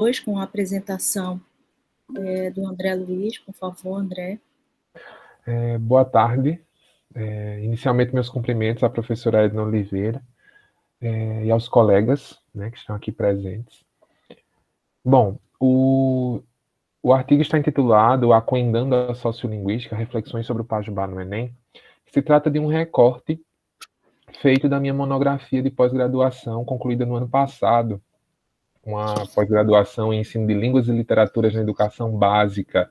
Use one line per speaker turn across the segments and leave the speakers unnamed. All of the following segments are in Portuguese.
Depois, com a apresentação do André Luiz, por favor, André.
Boa tarde. Inicialmente, meus cumprimentos à professora Edna Oliveira e aos colegas, né, que estão aqui presentes. Bom, o artigo está intitulado Acoendando a Sociolinguística, Reflexões sobre o Pajubá no Enem. Se trata de um recorte feito da minha monografia de pós-graduação, concluída no ano passado, uma pós-graduação em ensino de línguas e literaturas na educação básica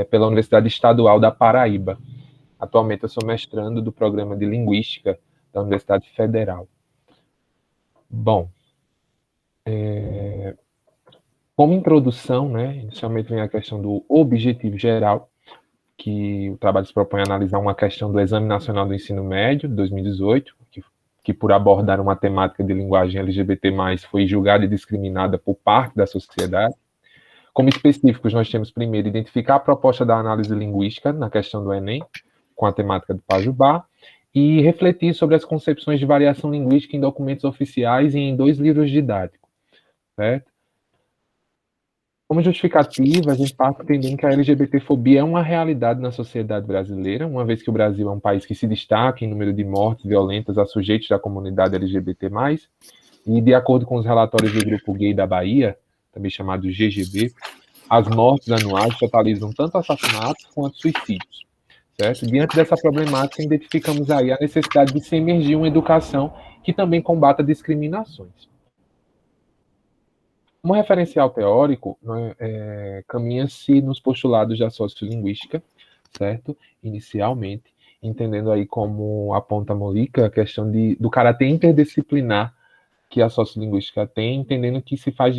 pela Universidade Estadual da Paraíba. Atualmente eu sou mestrando do programa de Linguística da Universidade Federal. Bom, como introdução, né, inicialmente vem a questão do objetivo geral, que o trabalho se propõe a analisar uma questão do Exame Nacional do Ensino Médio, de 2018, que por abordar uma temática de linguagem LGBT+, foi julgada e discriminada por parte da sociedade. Como específicos, nós temos primeiro identificar a proposta da análise linguística na questão do Enem, com a temática do Pajubá, e refletir sobre as concepções de variação linguística em documentos oficiais e em 2 livros didáticos, certo? Como justificativa, a gente parte entendendo que a LGBTfobia é uma realidade na sociedade brasileira, uma vez que o Brasil é um país que se destaca em número de mortes violentas a sujeitos da comunidade LGBT+, e de acordo com os relatórios do Grupo Gay da Bahia, também chamado GGB, as mortes anuais totalizam tanto assassinatos quanto suicídios. Certo? Diante dessa problemática, identificamos aí a necessidade de se emergir uma educação que também combata discriminações. Como referencial teórico, caminha-se nos postulados da sociolinguística, certo? Inicialmente, entendendo aí como aponta a Mollica, a questão do caráter interdisciplinar que a sociolinguística tem, entendendo que se faz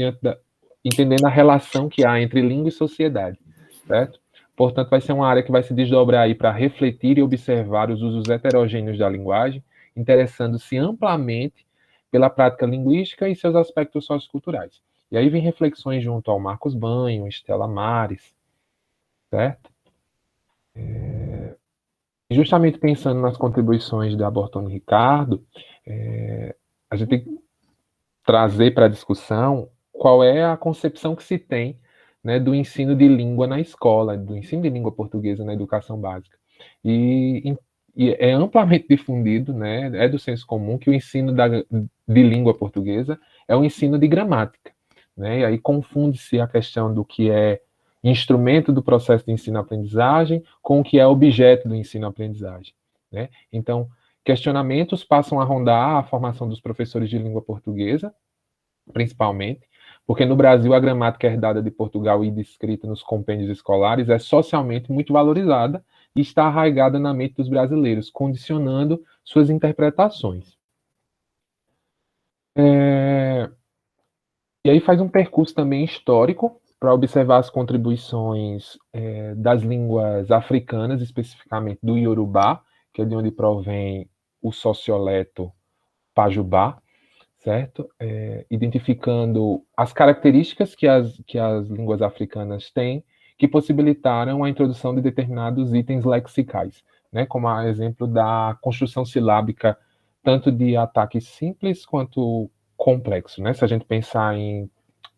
entendendo a relação que há entre língua e sociedade, certo? Portanto, vai ser uma área que vai se desdobrar aí para refletir e observar os usos heterogêneos da linguagem, interessando-se amplamente pela prática linguística e seus aspectos socioculturais. E aí vem reflexões junto ao Marcos Banho, Estela Mares, certo? Justamente pensando nas contribuições da Bortoni Ricardo, a gente tem que trazer para a discussão qual é a concepção que se tem, né, do ensino de língua na escola, do ensino de língua portuguesa na educação básica. E é amplamente difundido, né, é do senso comum que o ensino de língua portuguesa é o ensino de gramática, né, e aí confunde-se a questão do que é instrumento do processo de ensino-aprendizagem com o que é objeto do ensino-aprendizagem, né. Então, questionamentos passam a rondar a formação dos professores de língua portuguesa, principalmente, porque no Brasil a gramática herdada de Portugal e descrita nos compêndios escolares é socialmente muito valorizada e está arraigada na mente dos brasileiros, condicionando suas interpretações. E aí faz um percurso também histórico para observar as contribuições das línguas africanas, especificamente do Iorubá, que é de onde provém o socioleto Pajubá, certo? Identificando as características que as línguas africanas têm, que possibilitaram a introdução de determinados itens lexicais, né? Como a exemplo da construção silábica, tanto de ataque simples quanto complexo, né? Se a gente pensar em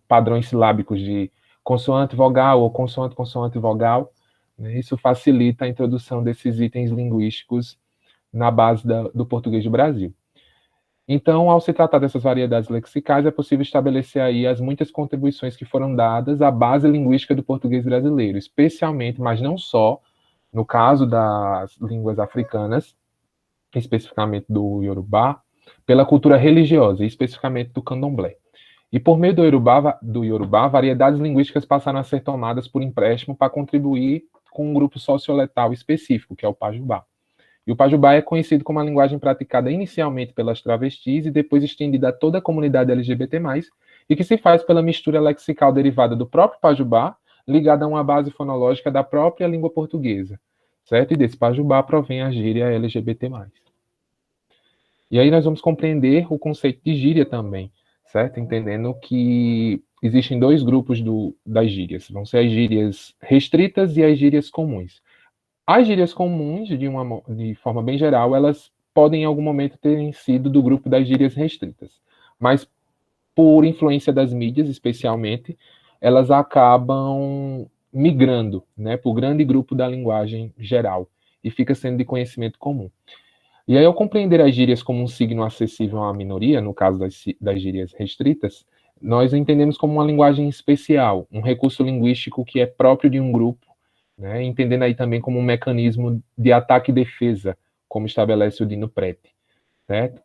padrões silábicos de consoante-vogal ou consoante-consoante-vogal, né? Isso facilita a introdução desses itens linguísticos na base do português do Brasil. Então, ao se tratar dessas variedades lexicais, é possível estabelecer aí as muitas contribuições que foram dadas à base linguística do português brasileiro, especialmente, mas não só, no caso das línguas africanas, especificamente do Iorubá, pela cultura religiosa, especificamente do candomblé. E por meio do Iorubá, variedades linguísticas passaram a ser tomadas por empréstimo para contribuir com um grupo socioletal específico, que é o Pajubá. E o Pajubá é conhecido como a linguagem praticada inicialmente pelas travestis e depois estendida a toda a comunidade LGBT+, e que se faz pela mistura lexical derivada do próprio Pajubá, ligada a uma base fonológica da própria língua portuguesa, certo? E desse Pajubá provém a gíria LGBT+. E aí nós vamos compreender o conceito de gíria também, certo? Entendendo que existem 2 grupos das gírias. Vão ser as gírias restritas e as gírias comuns. As gírias comuns, de forma bem geral, elas podem em algum momento terem sido do grupo das gírias restritas. Mas, por influência das mídias, especialmente, elas acabam migrando, né, para o grande grupo da linguagem geral, e fica sendo de conhecimento comum. E aí, ao compreender as gírias como um signo acessível a uma minoria, no caso das gírias restritas, nós entendemos como uma linguagem especial, um recurso linguístico que é próprio de um grupo, né, entendendo aí também como um mecanismo de ataque e defesa, como estabelece o Dino Prete, certo?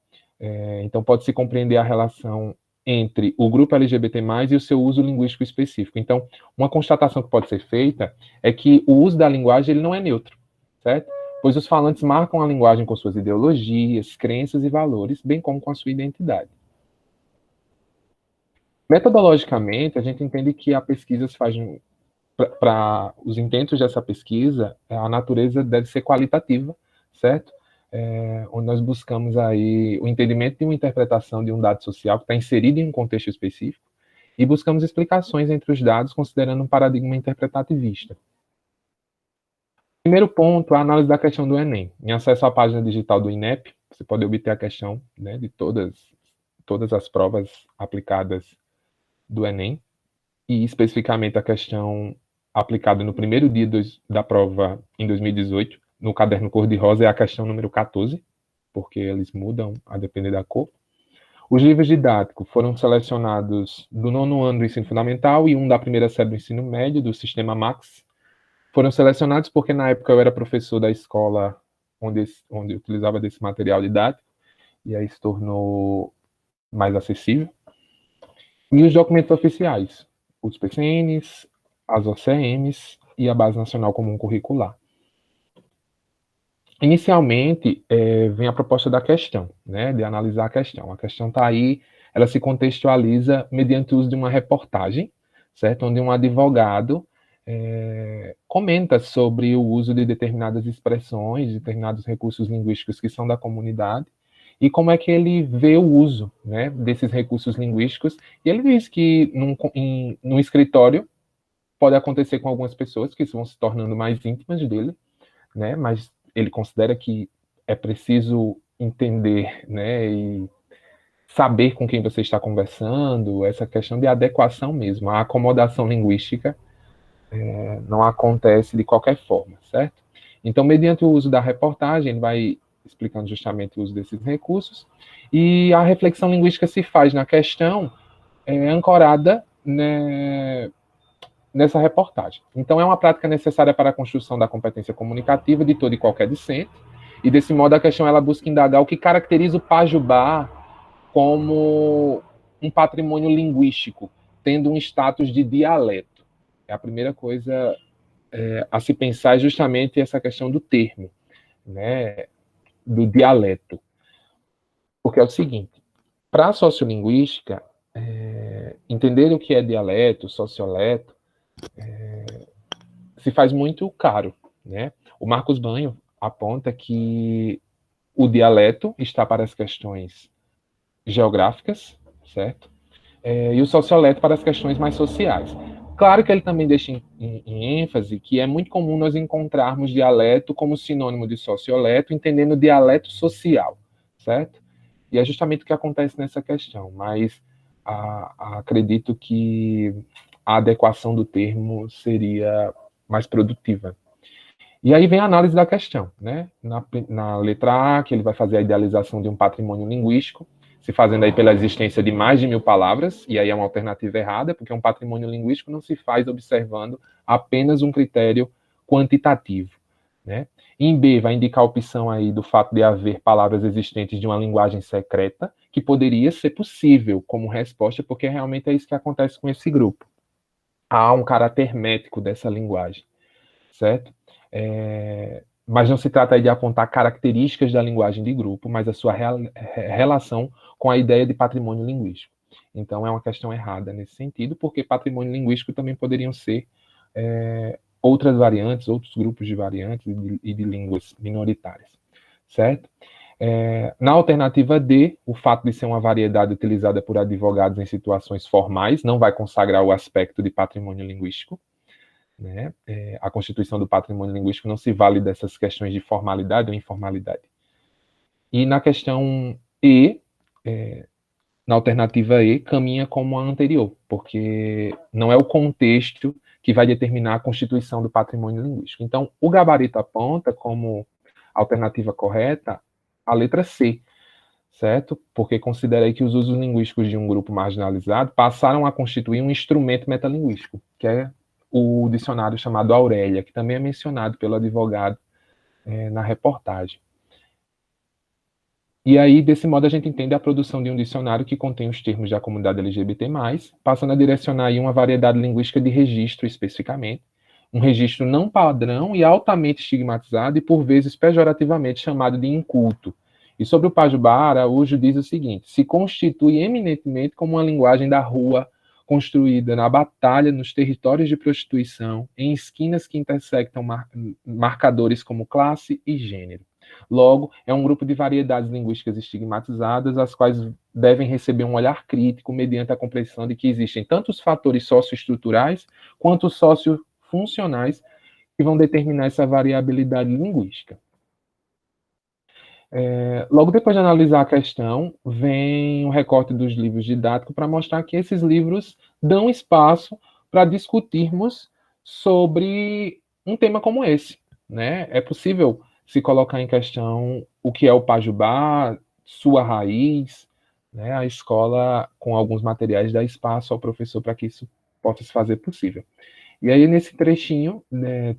Então, pode-se compreender a relação entre o grupo LGBT+, e o seu uso linguístico específico. Então, uma constatação que pode ser feita é que o uso da linguagem ele não é neutro, certo? Pois os falantes marcam a linguagem com suas ideologias, crenças e valores, bem como com a sua identidade. Metodologicamente, a gente entende que a pesquisa se faz para os intentos dessa pesquisa, a natureza deve ser qualitativa, certo? Onde nós buscamos aí o entendimento de uma interpretação de um dado social que está inserido em um contexto específico e buscamos explicações entre os dados considerando um paradigma interpretativista. Primeiro ponto, a análise da questão do Enem. Em acesso à página digital do INEP, você pode obter a questão, né, de todas as provas aplicadas do Enem, e especificamente a questão aplicada no primeiro dia da prova em 2018, no caderno cor-de-rosa, é a questão número 14, porque eles mudam a depender da cor. Os livros didáticos foram selecionados do 9º ano do ensino fundamental e um da primeira série do ensino médio, do sistema Max. Foram selecionados porque na época eu era professor da escola onde eu utilizava desse material didático, e aí se tornou mais acessível. E os documentos oficiais, os PCNs, as OCMs e a Base Nacional Comum Curricular. Inicialmente, vem a proposta da questão, né, de analisar a questão. A questão está aí, ela se contextualiza mediante o uso de uma reportagem, certo? Onde um advogado comenta sobre o uso de determinadas expressões, determinados recursos linguísticos que são da comunidade, e como é que ele vê o uso, né, desses recursos linguísticos. E ele diz que num escritório pode acontecer com algumas pessoas que vão se tornando mais íntimas dele, né, mas ele considera que é preciso entender, né, e saber com quem você está conversando, essa questão de adequação mesmo. A acomodação linguística não acontece de qualquer forma, certo? Então, mediante o uso da reportagem, ele vai explicando justamente o uso desses recursos, e a reflexão linguística se faz na questão ancorada, né, nessa reportagem. Então, é uma prática necessária para a construção da competência comunicativa de todo e qualquer discente, e desse modo a questão ela busca indagar o que caracteriza o Pajubá como um patrimônio linguístico, tendo um status de dialeto. É a primeira coisa a se pensar justamente essa questão do termo, né, do dialeto. Porque é o seguinte, para a sociolinguística, entender o que é dialeto, socioleto, se faz muito caro, né? O Marcos Banho aponta que o dialeto está para as questões geográficas, certo? E o socioleto para as questões mais sociais. Claro que ele também deixa em ênfase que é muito comum nós encontrarmos dialeto como sinônimo de socioleto, entendendo dialeto social, certo? E é justamente o que acontece nessa questão, mas acredito que a adequação do termo seria mais produtiva. E aí vem a análise da questão, né? Na letra A, que ele vai fazer a idealização de um patrimônio linguístico, se fazendo aí pela existência de mais de 1000 palavras, e aí é uma alternativa errada, porque um patrimônio linguístico não se faz observando apenas um critério quantitativo, né? Em B, vai indicar a opção aí do fato de haver palavras existentes de uma linguagem secreta, que poderia ser possível como resposta, porque realmente é isso que acontece com esse grupo. Há um caráter hermético dessa linguagem, certo? Mas não se trata aí de apontar características da linguagem de grupo, mas a sua relação com a ideia de patrimônio linguístico. Então, é uma questão errada nesse sentido, porque patrimônio linguístico também poderiam ser outras variantes, outros grupos de variantes e de línguas minoritárias, certo? Na alternativa D, o fato de ser uma variedade utilizada por advogados em situações formais não vai consagrar o aspecto de patrimônio linguístico, né? A Constituição do Patrimônio Linguístico não se vale dessas questões de formalidade ou informalidade. E na questão E, na alternativa E, caminha como a anterior, porque não é o contexto que vai determinar a constituição do patrimônio linguístico. Então, o gabarito aponta como alternativa correta a letra C, certo? Porque considerei que os usos linguísticos de um grupo marginalizado passaram a constituir um instrumento metalinguístico, que é o dicionário chamado Aurélia, que também é mencionado pelo advogado na reportagem. E aí, desse modo, a gente entende a produção de um dicionário que contém os termos da comunidade LGBT+, passando a direcionar aí uma variedade linguística de registro especificamente, um registro não padrão e altamente estigmatizado e, por vezes, pejorativamente chamado de inculto. E sobre o Pajubá, Araújo diz o seguinte: se constitui eminentemente como uma linguagem da rua, construída na batalha, nos territórios de prostituição, em esquinas que intersectam marcadores como classe e gênero. Logo, é um grupo de variedades linguísticas estigmatizadas, as quais devem receber um olhar crítico mediante a compreensão de que existem tanto os fatores socioestruturais quanto os sociofuncionais que vão determinar essa variabilidade linguística. Logo depois de analisar a questão, vem o recorte dos livros didáticos para mostrar que esses livros dão espaço para discutirmos sobre um tema como esse, né? É possível se colocar em questão o que é o Pajubá, sua raiz, né? A escola, com alguns materiais, dá espaço ao professor para que isso possa se fazer possível. E aí, nesse trechinho,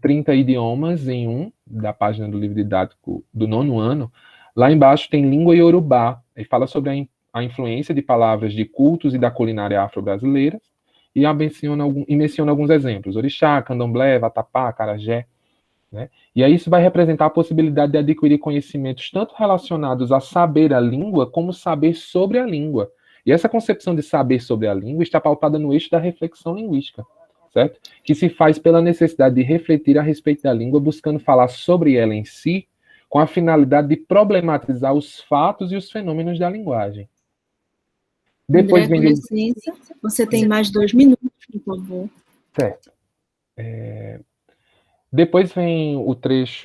30 idiomas em um, da página do livro didático do 9º ano, lá embaixo tem língua iorubá, e fala sobre a influência de palavras de cultos e da culinária afro-brasileira, e menciona alguns exemplos: orixá, candomblé, vatapá, acarajé, né? E aí isso vai representar a possibilidade de adquirir conhecimentos tanto relacionados a saber a língua, como saber sobre a língua. E essa concepção de saber sobre a língua está pautada no eixo da reflexão linguística, certo? Que se faz pela necessidade de refletir a respeito da língua, buscando falar sobre ela em si, com a finalidade de problematizar os fatos e os fenômenos da linguagem. Depois
André,
vem
com licença, você tem mais 2 minutos, por favor.
Certo. Depois vem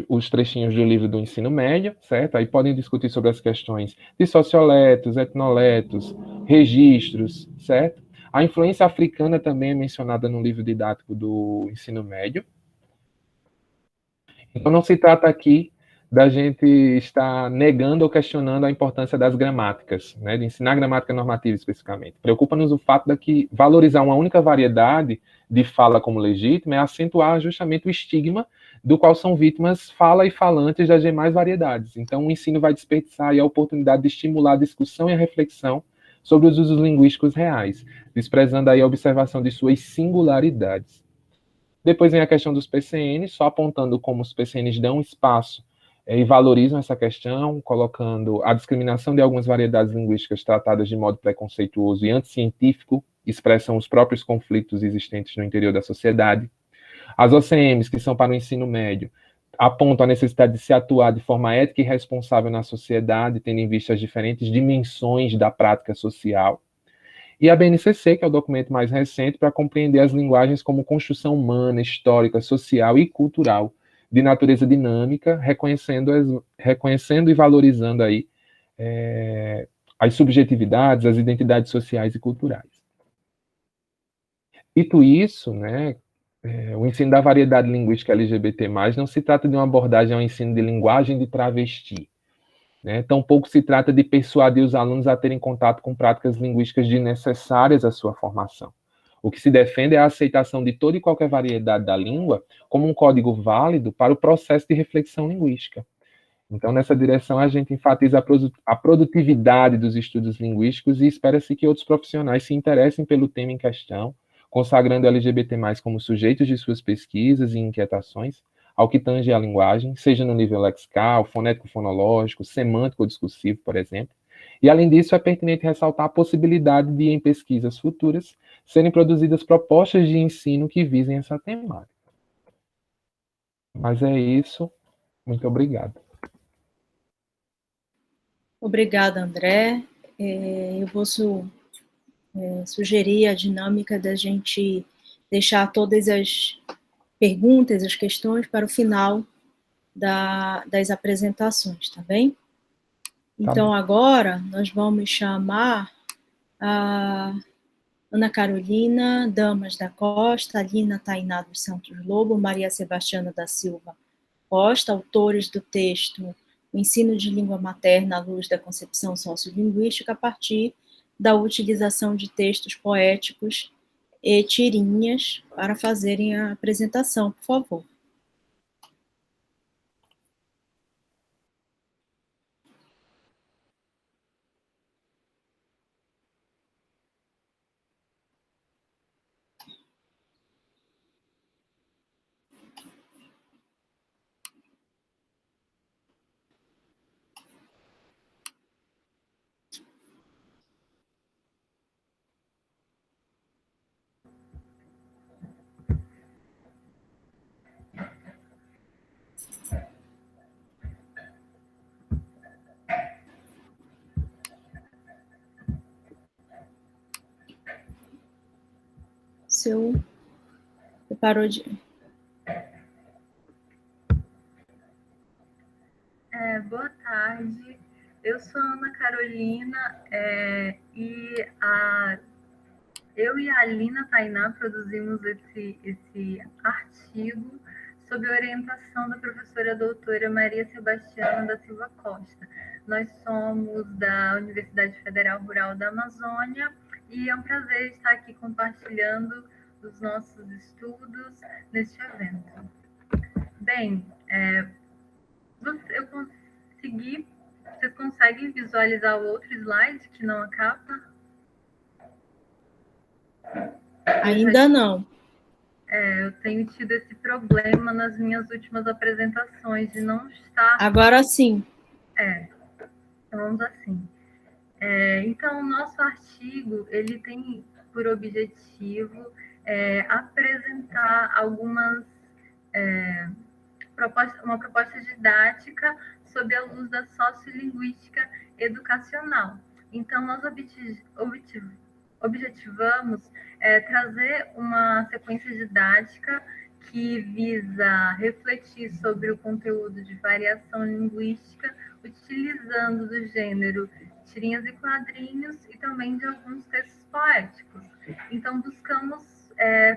os trechinhos do livro do ensino médio, certo? Aí podem discutir sobre as questões de socioletos, etnoletos, registros, certo? A influência africana também é mencionada no livro didático do ensino médio. Então não se trata aqui da gente estar negando ou questionando a importância das gramáticas, né, de ensinar gramática normativa especificamente. Preocupa-nos o fato de que valorizar uma única variedade de fala como legítima é acentuar justamente o estigma do qual são vítimas fala e falantes das demais variedades. Então o ensino vai desperdiçar aí a oportunidade de estimular a discussão e a reflexão sobre os usos linguísticos reais, desprezando aí a observação de suas singularidades. Depois vem a questão dos PCNs, só apontando como os PCNs dão espaço e valorizam essa questão, colocando a discriminação de algumas variedades linguísticas tratadas de modo preconceituoso e anticientífico, expressam os próprios conflitos existentes no interior da sociedade. As OCMs, que são para o ensino médio, apontam a necessidade de se atuar de forma ética e responsável na sociedade, tendo em vista as diferentes dimensões da prática social. E a BNCC, que é o documento mais recente, para compreender as linguagens como construção humana, histórica, social e cultural, de natureza dinâmica, reconhecendo e valorizando aí as subjetividades, as identidades sociais e culturais. Dito isso, né, o ensino da variedade linguística LGBT+, não se trata de uma abordagem ao ensino de linguagem de travesti, né? Tampouco se trata de persuadir os alunos a terem contato com práticas linguísticas desnecessárias à sua formação. O que se defende é a aceitação de toda e qualquer variedade da língua como um código válido para o processo de reflexão linguística. Então, nessa direção, a gente enfatiza a produtividade dos estudos linguísticos e espera-se que outros profissionais se interessem pelo tema em questão, consagrando LGBT+, como sujeitos de suas pesquisas e inquietações, ao que tange a linguagem, seja no nível lexical, fonético-fonológico, semântico ou discursivo, por exemplo. E, além disso, é pertinente ressaltar a possibilidade de, em pesquisas futuras, serem produzidas propostas de ensino que visem essa temática. Mas é isso. Muito obrigado.
Obrigada, André. Eu vou sugerir a dinâmica da gente deixar todas as perguntas, as questões para o final das apresentações, tá bem? Então, agora, nós vamos chamar a Ana Carolina Damas da Costa, Alina Tainá dos Santos Lobo, Maria Sebastiana da Silva Costa, autores do texto O Ensino de Língua Materna à Luz da Concepção Sociolinguística, a partir da utilização de textos poéticos e tirinhas para fazerem a apresentação, por favor. Você parou de...
Boa tarde, eu sou a Ana Carolina eu e a Alina Tainá produzimos esse artigo sob orientação da professora doutora Maria Sebastiana da Silva Costa. Nós somos da Universidade Federal Rural da Amazônia e é um prazer estar aqui compartilhando os nossos estudos neste evento. Bem, vocês conseguem visualizar o outro slide que não a capa?
Ainda não.
Eu tenho tido esse problema nas minhas últimas apresentações de não estar...
Agora sim.
Então vamos assim. Então, o nosso artigo, ele tem por objetivo apresentar uma proposta didática sob a luz da sociolinguística educacional. Então, nós objetivamos trazer uma sequência didática que visa refletir sobre o conteúdo de variação linguística, utilizando do gênero tirinhas e quadrinhos e também de alguns textos poéticos. Então, buscamos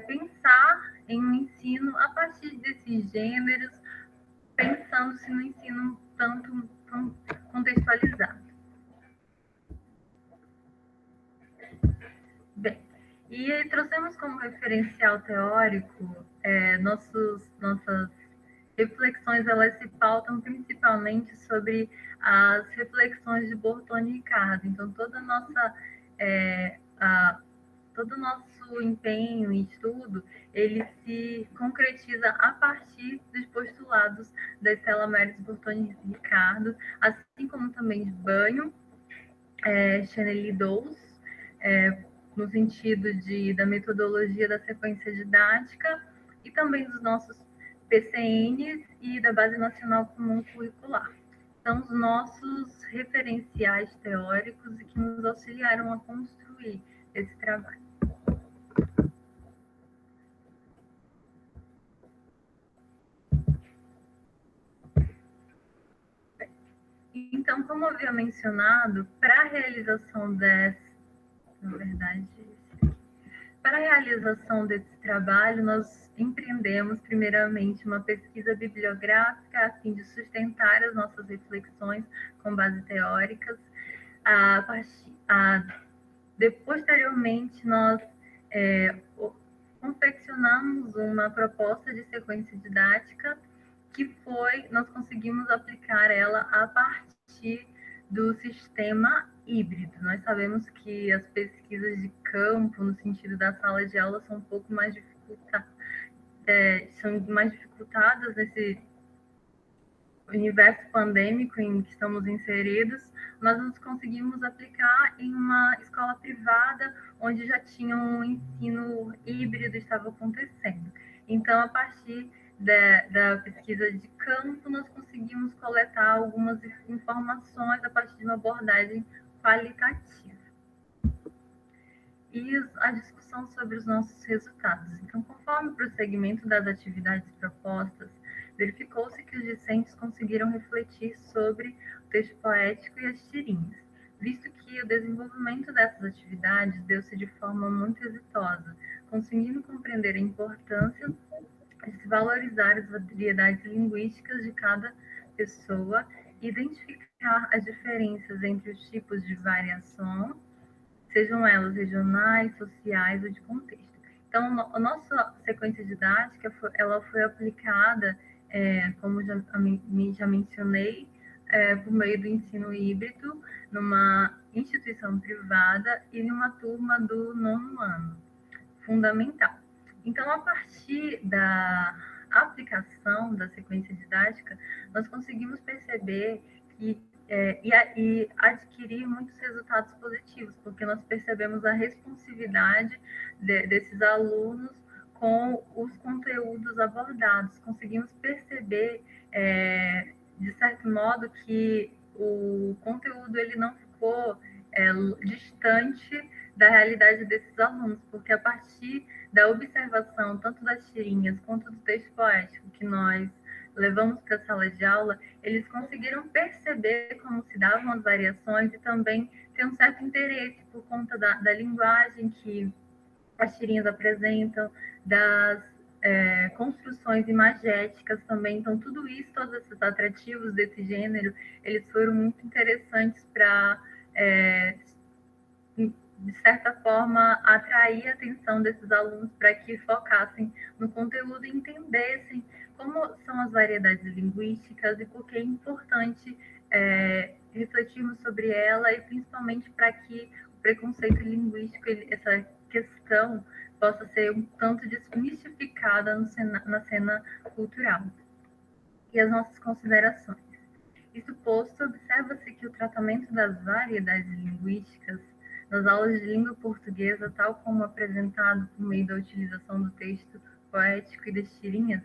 pensar em um ensino a partir desses gêneros, pensando-se no ensino tanto contextualizado. Bem, e trouxemos como referencial teórico nossas reflexões, elas se pautam principalmente sobre as reflexões de Bortoni e Ricardo. Então, todo o nosso empenho e estudo, ele se concretiza a partir dos postulados da Stella Maris, Bortoni e Ricardo, assim como também de Banho, Chanel e Dous, no sentido da metodologia da sequência didática e também dos nossos PCNs e da Base Nacional Comum Curricular. São os nossos referenciais teóricos e que nos auxiliaram a construir esse trabalho. Então, como havia mencionado, para a realização desse trabalho, nós empreendemos, primeiramente, uma pesquisa bibliográfica a fim de sustentar as nossas reflexões com base teóricas. Posteriormente, nós confeccionamos uma proposta de sequência didática nós conseguimos aplicar ela a partir do sistema híbrido. Nós sabemos que as pesquisas de campo, no sentido da sala de aula, são um pouco mais dificultadas nesse universo pandêmico em que estamos inseridos, mas nós conseguimos aplicar em uma escola privada, onde já tinha um ensino híbrido estava acontecendo. Então, a partir da pesquisa de campo, nós conseguimos coletar algumas informações a partir de uma abordagem qualitativa. E a discussão sobre os nossos resultados. Então, conforme o prosseguimento das atividades propostas, verificou-se que os discentes conseguiram refletir sobre o texto poético e as tirinhas, visto que o desenvolvimento dessas atividades deu-se de forma muito exitosa, conseguindo compreender a importância de se valorizar as variedades linguísticas de cada pessoa, identificar as diferenças entre os tipos de variação, sejam elas regionais, sociais ou de contexto. Então, a nossa sequência didática ela foi aplicada, como já mencionei, por meio do ensino híbrido, numa instituição privada e numa turma do nono ano, fundamental. Então, a partir da aplicação da sequência didática, nós conseguimos perceber que e adquirir muitos resultados positivos, porque nós percebemos a responsividade desses alunos com os conteúdos abordados. Conseguimos perceber, de certo modo, que o conteúdo ele não ficou distante da realidade desses alunos, porque a partir da observação tanto das tirinhas quanto do texto poético que nós levamos para a sala de aula, eles conseguiram perceber como se davam as variações e também ter um certo interesse por conta da linguagem que as tirinhas apresentam, das construções imagéticas também. Então, tudo isso, todos esses atrativos desse gênero, eles foram muito interessantes para, de certa forma, atrair a atenção desses alunos para que focassem no conteúdo e entendessem como são as variedades linguísticas e por que é importante refletirmos sobre ela, e principalmente para que o preconceito linguístico, essa questão, possa ser um tanto desmistificada na cena cultural. E as nossas considerações. Isso posto, observa-se que o tratamento das variedades linguísticas nas aulas de língua portuguesa, tal como apresentado por meio da utilização do texto poético e das tirinhas,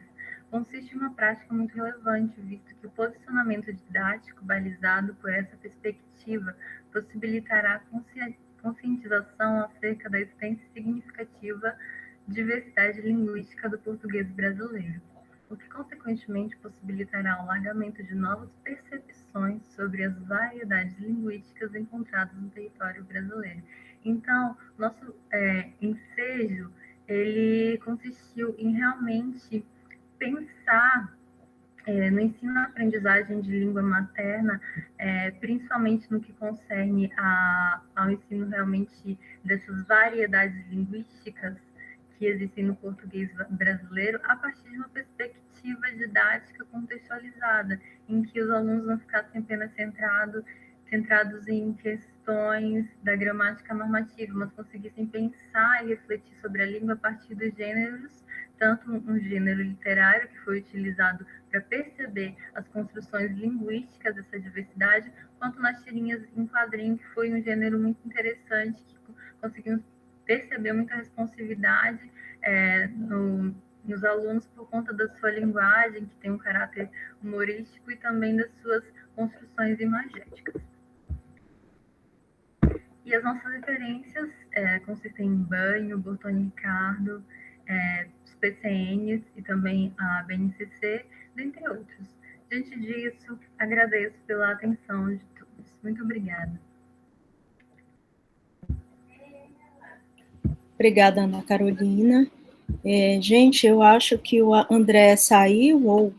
consiste em uma prática muito relevante, visto que o posicionamento didático balizado por essa perspectiva possibilitará a conscientização acerca da extensa e significativa diversidade linguística do português brasileiro, o que consequentemente possibilitará o alargamento de novas percepções sobre as variedades linguísticas encontradas no território brasileiro. Então, nosso ensejo, ele consistiu em realmente pensar no ensino-aprendizagem de língua materna, principalmente no que concerne ao ensino realmente dessas variedades linguísticas que existem no português brasileiro, a partir de uma perspectiva didática contextualizada, em que os alunos não ficassem apenas centrados em questões da gramática normativa, mas conseguissem pensar e refletir sobre a língua a partir dos gêneros, tanto um gênero literário, que foi utilizado para perceber as construções linguísticas dessa diversidade, quanto nas tirinhas em quadrinho, que foi um gênero muito interessante, que conseguimos perceber muita responsividade nos alunos por conta da sua linguagem, que tem um caráter humorístico, e também das suas construções imagéticas. E as nossas referências consistem em Banho, Bortoni Ricardo, os PCNs e também a BNCC, dentre outros. Diante disso, agradeço pela atenção de todos. Muito obrigada.
Obrigada, Ana Carolina. Gente, eu acho que o André saiu, ou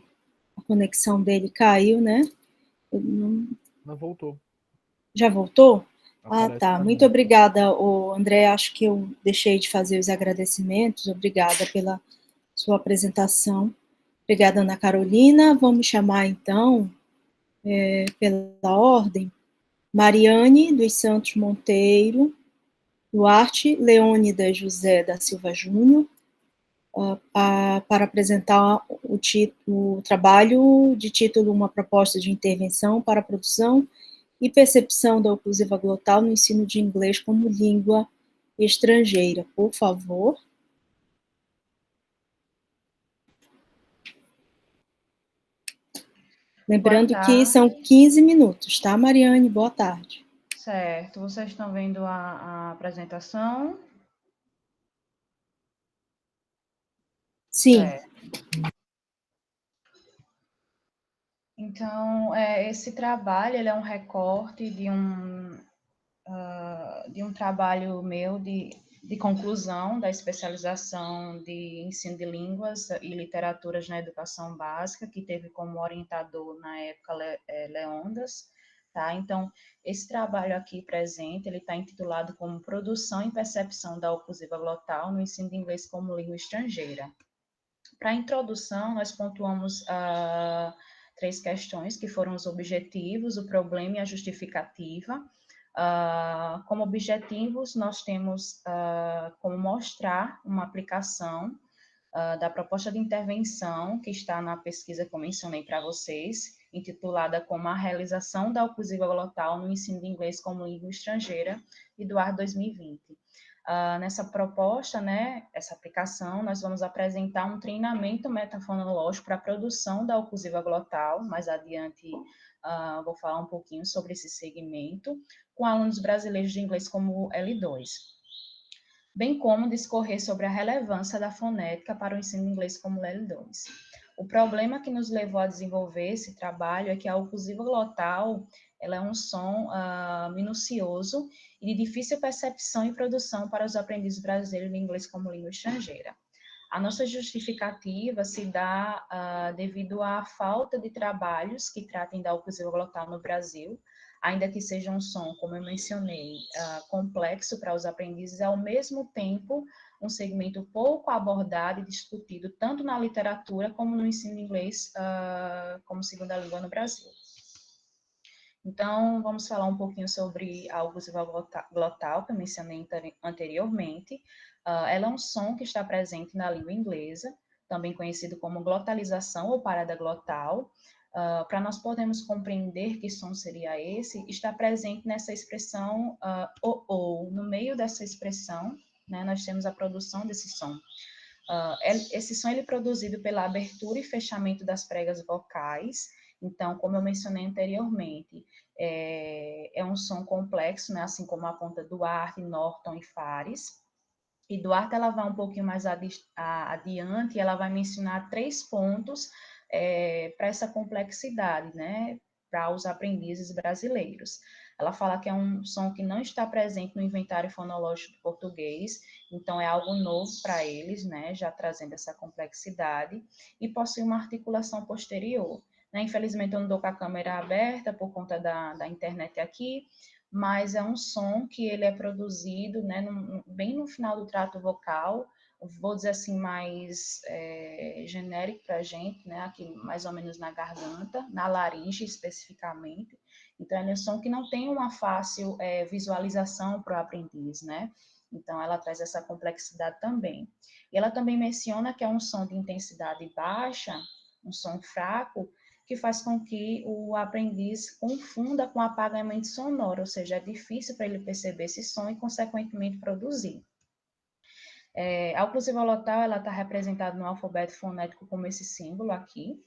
a conexão dele caiu, né?
Não voltou.
Já voltou?
Aparece
Tá. Muito obrigada, André. Acho que eu deixei de fazer os agradecimentos. Obrigada pela sua apresentação. Obrigada, Ana Carolina. Vamos chamar, então, pela ordem, Mariane dos Santos Monteiro, Duarte Leônidas José da Silva Júnior, para apresentar o trabalho de título Uma Proposta de Intervenção para a Produção e Percepção da Oclusiva Glotal no Ensino de Inglês como Língua Estrangeira. Por favor. Lembrando que são 15 minutos, tá, Mariane? Boa tarde.
Certo. Vocês estão vendo a apresentação?
Sim.
Certo. Então, esse trabalho ele é um recorte de um de um trabalho meu de conclusão da especialização de ensino de línguas e literaturas na educação básica, que teve como orientador, na época, Leondas, tá? Então, esse trabalho aqui presente, ele está intitulado como Produção e Percepção da Oclusiva Glotal no Ensino de Inglês como Língua Estrangeira. Para a introdução, nós pontuamos 3 questões, que foram os objetivos, o problema e a justificativa. Como objetivos, nós temos como mostrar uma aplicação da proposta de intervenção que está na pesquisa que eu mencionei para vocês, intitulada como A Realização da Oclusiva Glotal no Ensino de Inglês como Língua Estrangeira, Eduardo 2020. Nessa proposta, né, essa aplicação, nós vamos apresentar um treinamento metafonológico para a produção da oclusiva glotal. Mais adiante, vou falar um pouquinho sobre esse segmento, com alunos brasileiros de inglês como L2, bem como discorrer sobre a relevância da fonética para o ensino de inglês como L2. O problema que nos levou a desenvolver esse trabalho é que a oclusiva glotal, ela é um som minucioso e de difícil percepção e produção para os aprendizes brasileiros de inglês como língua estrangeira. A nossa justificativa se dá devido à falta de trabalhos que tratem da oclusiva glotal no Brasil, ainda que seja um som, como eu mencionei, complexo para os aprendizes, ao mesmo tempo um segmento pouco abordado e discutido tanto na literatura como no ensino de inglês como segunda língua no Brasil. Então, vamos falar um pouquinho sobre a oclusiva glotal, que eu mencionei anteriormente. Ela é um som que está presente na língua inglesa, também conhecido como glotalização ou parada glotal. Para nós podermos compreender que som seria esse, está presente nessa expressão ou. No meio dessa expressão, né, nós temos a produção desse som. Esse som ele é produzido pela abertura e fechamento das pregas vocais. Então, como eu mencionei anteriormente, é um som complexo, né, assim como aponta Duarte, Norton e Fares. E Duarte, ela vai um pouquinho mais adiante, e ela vai mencionar 3 pontos para essa complexidade, né, para os aprendizes brasileiros. Ela fala que é um som que não está presente no inventário fonológico do português, então é algo novo para eles, né, já trazendo essa complexidade, e possui uma articulação posterior. Né, infelizmente, eu não estou com a câmera aberta por conta da internet aqui, mas é um som que ele é produzido, né, bem no final do trato vocal, vou dizer assim, mais genérico para a gente, né, aqui mais ou menos na garganta, na laringe especificamente. Então, é um som que não tem uma fácil visualização para o aprendiz, né? Então, ela traz essa complexidade também. E ela também menciona que é um som de intensidade baixa, um som fraco, que faz com que o aprendiz confunda com apagamento sonoro, ou seja, é difícil para ele perceber esse som e, consequentemente, produzir. A oclusiva glotal, ela está representada no alfabeto fonético como esse símbolo aqui,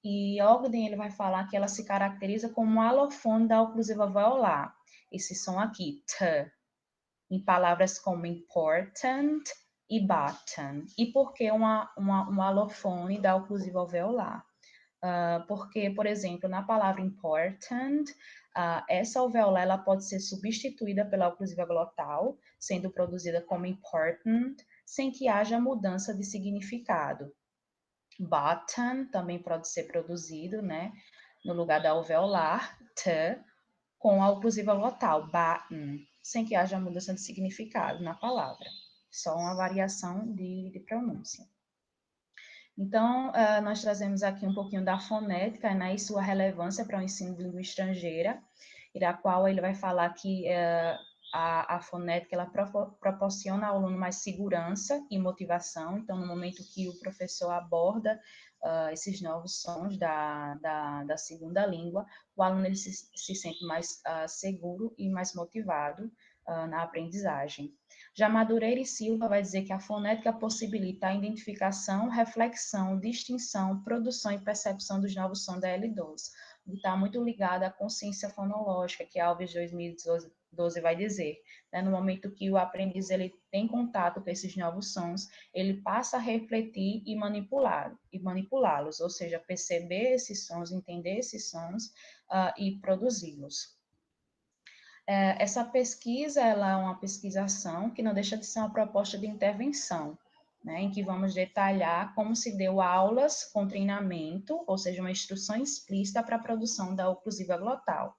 e Ogden, ele vai falar que ela se caracteriza como um alofone da oclusiva veolar, esse som aqui, t, em palavras como important e button. E por que um alofone da oclusiva veolar? Porque, por exemplo, na palavra important, essa alveolar ela pode ser substituída pela oclusiva glotal, sendo produzida como important, sem que haja mudança de significado. Button também pode ser produzido, né, no lugar da alveolar, t, com a oclusiva glotal, button, sem que haja mudança de significado na palavra. Só uma variação de pronúncia. Então, nós trazemos aqui um pouquinho da fonética, né, e sua relevância para o ensino de língua estrangeira, e da qual ele vai falar que a fonética ela proporciona ao aluno mais segurança e motivação. Então, no momento que o professor aborda esses novos sons da segunda língua, o aluno ele se sente mais seguro e mais motivado na aprendizagem. Já Madureira e Silva vai dizer que a fonética possibilita a identificação, reflexão, distinção, produção e percepção dos novos sons da L2. Está muito ligada à consciência fonológica, que Alves 2012 vai dizer. Né? No momento que o aprendiz ele tem contato com esses novos sons, ele passa a refletir e manipulá-los, ou seja, perceber esses sons, entender esses sons e produzi-los. Essa pesquisa, ela é uma pesquisação que não deixa de ser uma proposta de intervenção, né, em que vamos detalhar como se deu aulas com treinamento, ou seja, uma instrução explícita para a produção da oclusiva glotal.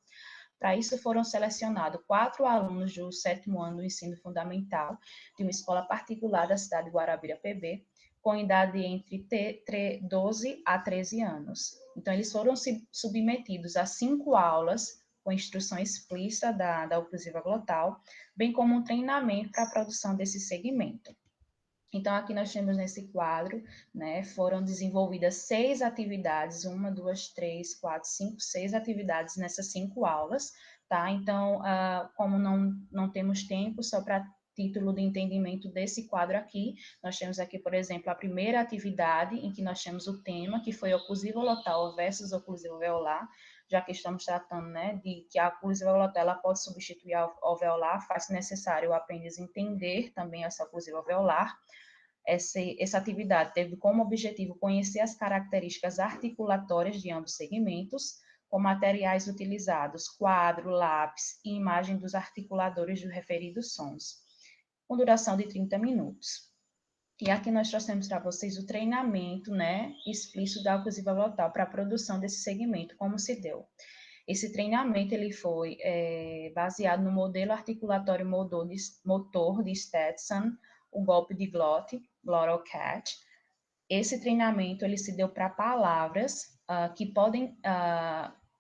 Para isso, foram selecionados 4 alunos do 7º ano do ensino fundamental de uma escola particular da cidade de Guarabira, PB, com idade entre 12 a 13 anos. Então, eles foram submetidos a 5 aulas com instrução explícita da oclusiva glotal, bem como um treinamento para a produção desse segmento. Então, aqui nós temos nesse quadro, né, foram desenvolvidas 6 atividades, 1, 2, 3, 4, 5, 6 atividades nessas 5 aulas, tá? Então, como não temos tempo, só para título de entendimento desse quadro aqui, nós temos aqui, por exemplo, a primeira atividade, em que nós temos o tema, que foi oclusiva glotal versus oclusiva alveolar, já que estamos tratando, né, de que a oclusiva glotal ela pode substituir a alveolar, faz necessário o apêndice entender também essa oclusiva alveolar. Essa atividade teve como objetivo conhecer as características articulatórias de ambos segmentos, com materiais utilizados, quadro, lápis e imagem dos articuladores dos referidos sons, com duração de 30 minutos. E aqui nós trouxemos para vocês o treinamento, né, explícito da oclusiva glotal para a produção desse segmento, como se deu. Esse treinamento ele foi baseado no modelo articulatório motor de Stetson, o golpe de glote, glottal cat. Esse treinamento ele se deu para palavras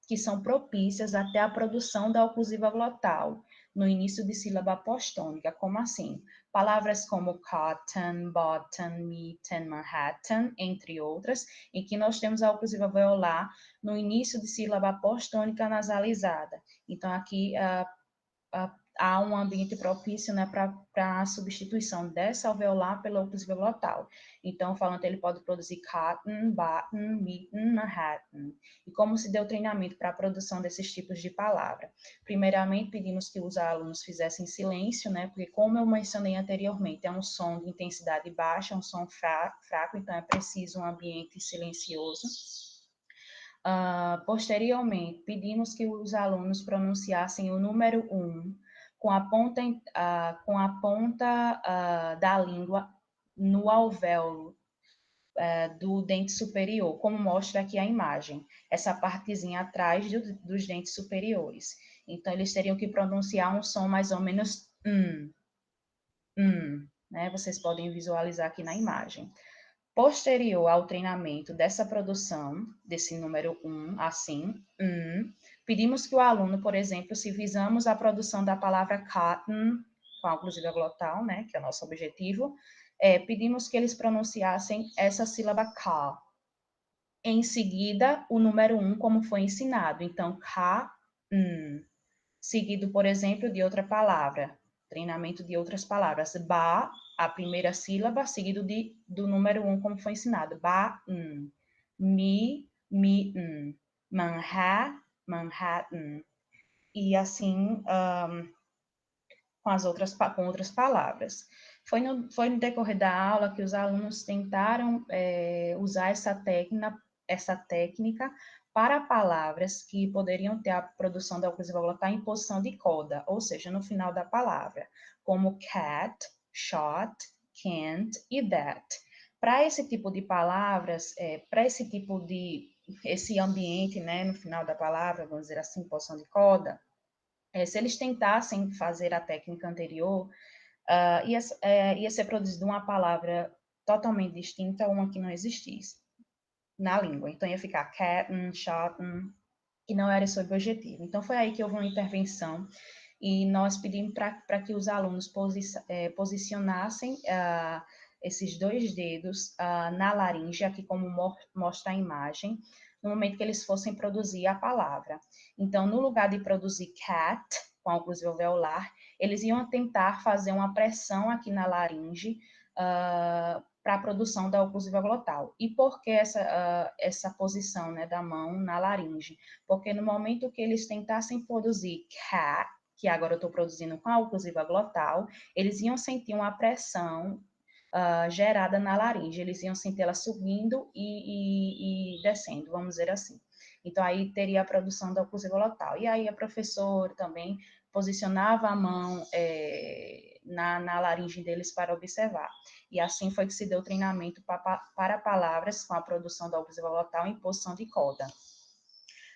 que são propícias até a produção da oclusiva glotal, no início de sílaba apostônica, como assim? Palavras como cotton, bottom, mitten, Manhattan, entre outras, em que nós temos a oclusiva alveolar no início de sílaba apostônica nasalizada. Então, aqui há um ambiente propício, né, para a substituição dessa alveolar pela oclusiva glotal. Então, o falante ele pode produzir cotton, button, mitten, Manhattan. E como se deu treinamento para a produção desses tipos de palavra? Primeiramente, pedimos que os alunos fizessem silêncio, né, porque como eu mencionei anteriormente, é um som de intensidade baixa, é um som fraco, então é preciso um ambiente silencioso. Posteriormente, pedimos que os alunos pronunciassem o número 1 com a ponta da língua no alvéolo do dente superior, como mostra aqui a imagem, essa partezinha atrás dos dentes superiores. Então, eles teriam que pronunciar um som mais ou menos né? Vocês podem visualizar aqui na imagem. Posterior ao treinamento dessa produção, desse número 1, assim, pedimos que o aluno, por exemplo, se visamos a produção da palavra cotton, com a oclusiva glotal, né, que é o nosso objetivo, pedimos que eles pronunciassem essa sílaba K. Em seguida, o número 1, como foi ensinado. Então, K, seguido, por exemplo, de outra palavra. Treinamento de outras palavras. Ba, a primeira sílaba, seguido do número 1, como foi ensinado. Ba, mi, Manhattan. E assim, com outras palavras. Foi no decorrer da aula que os alunos tentaram usar essa técnica para palavras que poderiam ter a produção da oclusiva glotal em posição de coda, ou seja, no final da palavra, como cat, shot, can't e that. Para esse tipo de palavras, para esse ambiente, né, no final da palavra, vamos dizer assim, posição de coda, se eles tentassem fazer a técnica anterior, ia ser produzida uma palavra totalmente distinta, uma que não existisse na língua. Então, ia ficar cat, shot, e não era esse o objetivo. Então, foi aí que houve uma intervenção e nós pedimos para que os alunos posicionassem esses 2 dedos na laringe, aqui como mostra a imagem, no momento que eles fossem produzir a palavra. Então, no lugar de produzir cat, com a oclusiva alveolar, eles iam tentar fazer uma pressão aqui na laringe para a produção da oclusiva glotal. E por que essa posição, né, da mão na laringe? Porque no momento que eles tentassem produzir cat, que agora eu estou produzindo com a oclusiva glotal, eles iam sentir uma pressão gerada na laringe, eles iam sentir ela subindo e descendo, vamos dizer assim. Então, aí teria a produção da oclusiva glotal. E aí a professora também posicionava a mão na laringe deles para observar. E assim foi que se deu o treinamento para palavras com a produção da óculos glotal em posição de coda.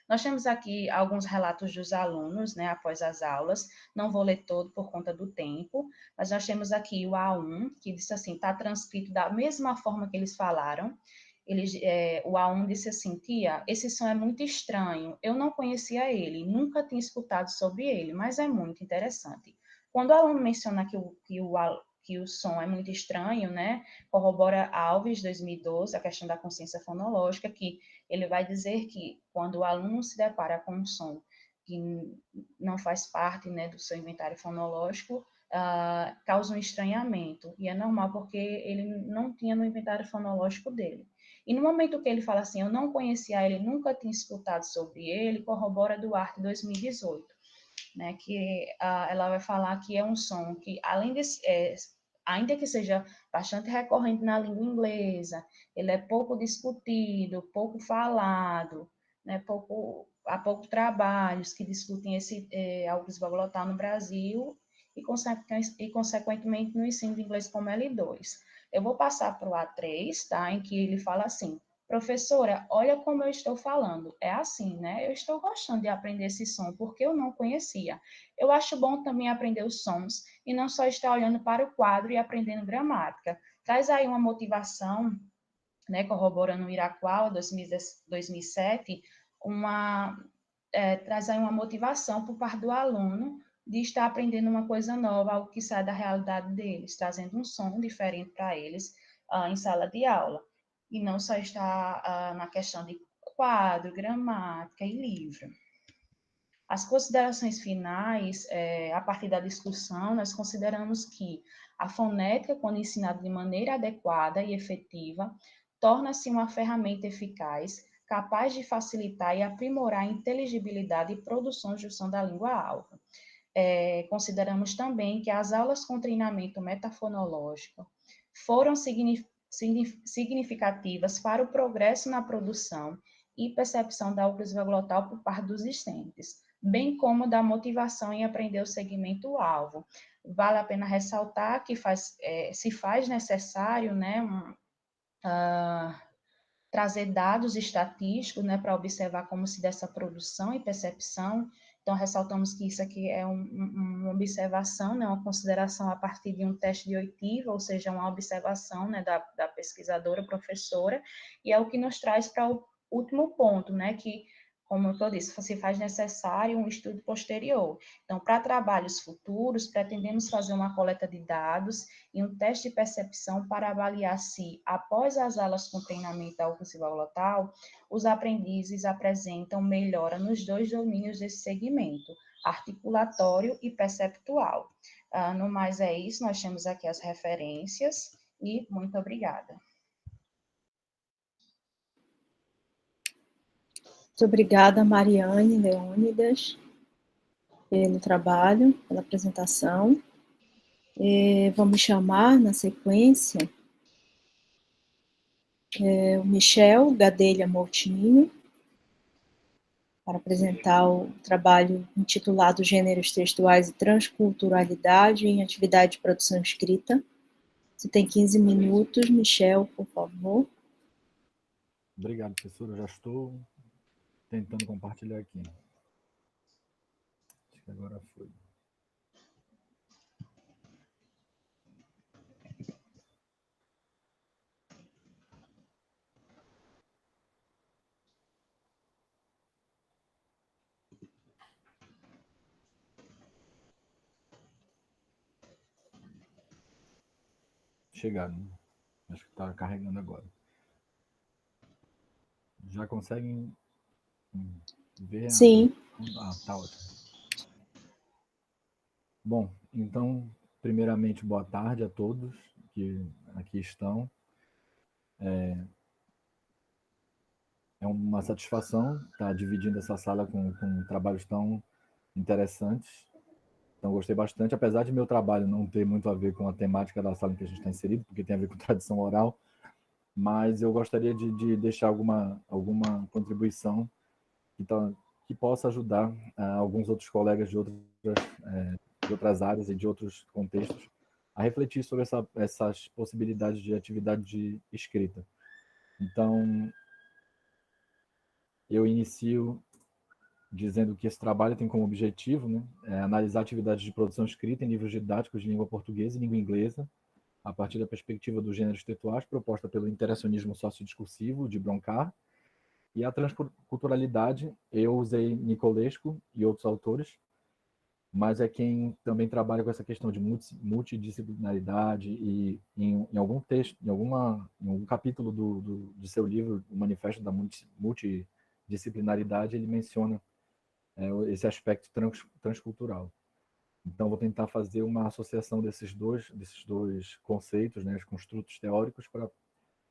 Nós temos aqui alguns relatos dos alunos, né, após as aulas. Não vou ler todo por conta do tempo, mas nós temos aqui o A1, que disse assim, está transcrito da mesma forma que eles falaram. O A1 disse assim, tia, esse som é muito estranho, eu não conhecia ele, nunca tinha escutado sobre ele, mas é muito interessante. Quando o aluno menciona que o som é muito estranho, né, corrobora Alves, 2012, a questão da consciência fonológica, que ele vai dizer que quando o aluno se depara com um som que não faz parte, né, do seu inventário fonológico, causa um estranhamento, e é normal porque ele não tinha no inventário fonológico dele. E no momento que ele fala assim, eu não conhecia ele, nunca tinha escutado sobre ele, corrobora Duarte 2018, né, que ela vai falar que é um som que, além de ainda que seja bastante recorrente na língua inglesa, ele é pouco discutido, pouco falado, né, há pouco trabalhos que discutem esse óculos glotal no Brasil e, consequentemente, no ensino de inglês como L2. Eu vou passar para o A3, tá, em que ele fala assim, professora, olha como eu estou falando. É assim, né? Eu estou gostando de aprender esse som, porque eu não conhecia. Eu acho bom também aprender os sons e não só estar olhando para o quadro e aprendendo gramática. Traz aí uma motivação, né, corroborando o Iraquara 2007, traz aí uma motivação por parte do aluno de estar aprendendo uma coisa nova, algo que sai da realidade deles, trazendo um som diferente para eles em sala de aula. E não só estar na questão de quadro, gramática e livro. As considerações finais, a partir da discussão, nós consideramos que a fonética, quando ensinada de maneira adequada e efetiva, torna-se uma ferramenta eficaz, capaz de facilitar e aprimorar a inteligibilidade e produção de junção da língua-alvo. Consideramos também que as aulas com treinamento metafonológico foram significativas para o progresso na produção e percepção da oclusão glotal por parte dos discentes, bem como da motivação em aprender o segmento-alvo. Vale a pena ressaltar que se faz necessário, né, trazer dados estatísticos, né, para observar como se dá essa produção e percepção. Então, ressaltamos que isso aqui é uma observação, né, uma consideração a partir de um teste de oitiva, ou seja, uma observação, né, da pesquisadora, professora, e é o que nos traz para o último ponto, né, que, como eu disse, se faz necessário um estudo posterior. Então, para trabalhos futuros, pretendemos fazer uma coleta de dados e um teste de percepção para avaliar se, após as aulas com treinamento da oclusão glotal, os aprendizes apresentam melhora nos dois domínios desse segmento, articulatório e perceptual. No mais é isso, nós temos aqui as referências e muito obrigada.
Muito obrigada, Mariane Leônidas, pelo trabalho, pela apresentação. Vamos chamar, na sequência, o Michel Gadelha Moutinho, para apresentar o trabalho intitulado Gêneros Textuais e Transculturalidade em Atividade de Produção Escrita. Você tem 15 minutos, Michel, por favor.
Obrigado, professora. Eu já estou tentando compartilhar aqui. Acho que agora foi. Chegaram. Acho que está carregando agora. Já conseguem ver?
Sim.
Tá ótimo. Bom, então, primeiramente, boa tarde a todos que aqui estão. É uma satisfação estar dividindo essa sala com trabalhos tão interessantes. Então, gostei bastante, apesar de meu trabalho não ter muito a ver com a temática da sala em que a gente está inserido, porque tem a ver com tradição oral, mas eu gostaria de deixar alguma contribuição que que possa ajudar alguns outros colegas de outras áreas e de outros contextos a refletir sobre essas possibilidades de atividade de escrita. Então, eu inicio dizendo que esse trabalho tem como objetivo, né, analisar atividades de produção escrita em livros didáticos de língua portuguesa e língua inglesa, a partir da perspectiva dos gêneros textuais, proposta pelo interacionismo sociodiscursivo de Broncar, e a transculturalidade, eu usei Nicolescu e outros autores, mas é quem também trabalha com essa questão de multidisciplinaridade e em algum texto, em algum capítulo do seu livro, o Manifesto da Multidisciplinaridade, ele menciona esse aspecto transcultural. Então, vou tentar fazer uma associação desses dois conceitos, né, os construtos teóricos, para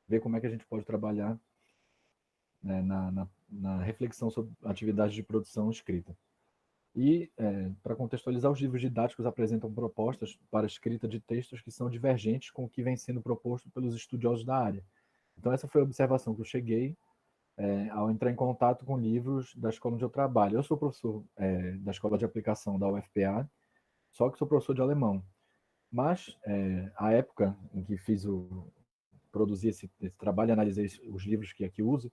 ver como é que a gente pode trabalhar, né, na reflexão sobre atividades de produção escrita. E, para contextualizar, os livros didáticos apresentam propostas para a escrita de textos que são divergentes com o que vem sendo proposto pelos estudiosos da área. Então, essa foi a observação que eu cheguei ao entrar em contato com livros da escola onde eu trabalho. Eu sou professor da Escola de Aplicação da UFPA, só que sou professor de alemão. Mas, a época em que produzi esse trabalho, analisei os livros que aqui uso,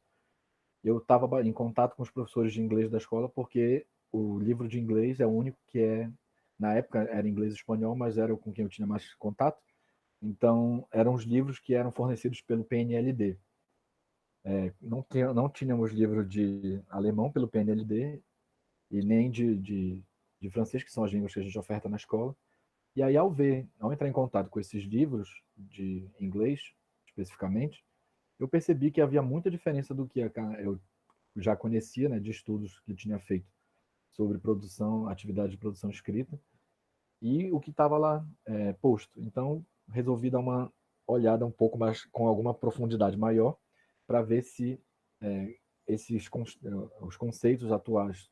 eu estava em contato com os professores de inglês da escola, porque o livro de inglês é o único que na época era inglês e espanhol, mas era com quem eu tinha mais contato. Então, eram os livros que eram fornecidos pelo PNLD. Não tínhamos livro de alemão pelo PNLD e nem de francês, que são as línguas que a gente oferta na escola. E aí, ao entrar em contato com esses livros de inglês, especificamente, eu percebi que havia muita diferença do que eu já conhecia, né, de estudos que eu tinha feito sobre atividade de produção escrita, e o que estava lá posto. Então, resolvi dar uma olhada um pouco mais, com alguma profundidade maior, para ver se os conceitos atuais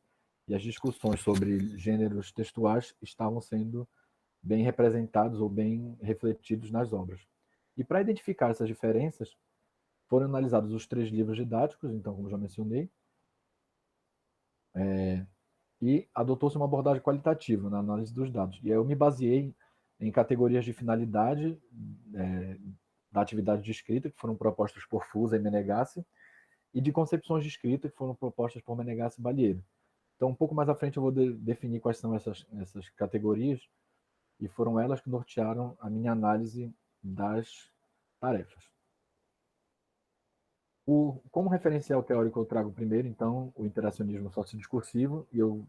e as discussões sobre gêneros textuais estavam sendo bem representados ou bem refletidos nas obras. E para identificar essas diferenças, foram analisados os 3 livros didáticos, então, como já mencionei, e adotou-se uma abordagem qualitativa na análise dos dados. E aí eu me baseei em categorias de finalidade da atividade de escrita, que foram propostas por Fusa e Menegassi, e de concepções de escrita, que foram propostas por Menegassi e Balieiro. Então, um pouco mais à frente, eu vou definir quais são essas categorias, e foram elas que nortearam a minha análise das tarefas. Como referencial teórico, eu trago primeiro, então, o interacionismo sociodiscursivo, e eu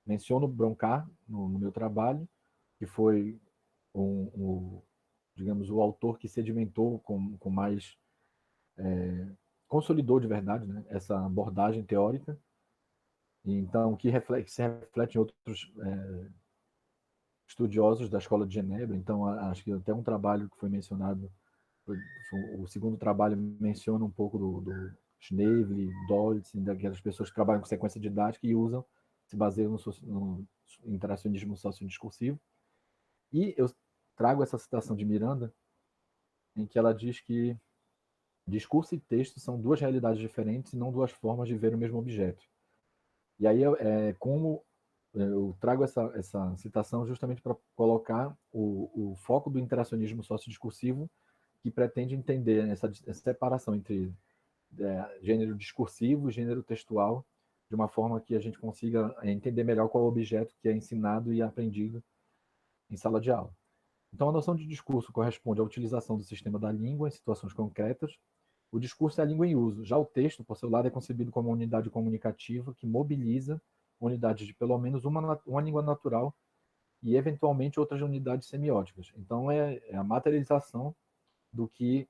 menciono Broncar no meu trabalho, que foi digamos, o autor que sedimentou com mais consolidou de verdade, né, essa abordagem teórica, então que se reflete em outros estudiosos da Escola de Genebra. Então, acho que até um trabalho que foi mencionado, o segundo trabalho menciona um pouco do Schneebly, Dölitz, daquelas pessoas que trabalham com sequência didática e se baseiam no interacionismo sociodiscursivo. E eu trago essa citação de Miranda, em que ela diz que discurso e texto são 2 realidades diferentes e não 2 formas de ver o mesmo objeto. E aí, como eu trago essa citação justamente para colocar o foco do interacionismo sociodiscursivo, que pretende entender essa separação entre gênero discursivo e gênero textual, de uma forma que a gente consiga entender melhor qual é o objeto que é ensinado e aprendido em sala de aula. Então, a noção de discurso corresponde à utilização do sistema da língua em situações concretas. O discurso é a língua em uso. Já o texto, por seu lado, é concebido como uma unidade comunicativa que mobiliza unidades de pelo menos uma língua natural e, eventualmente, outras unidades semióticas. Então, é a materialização do que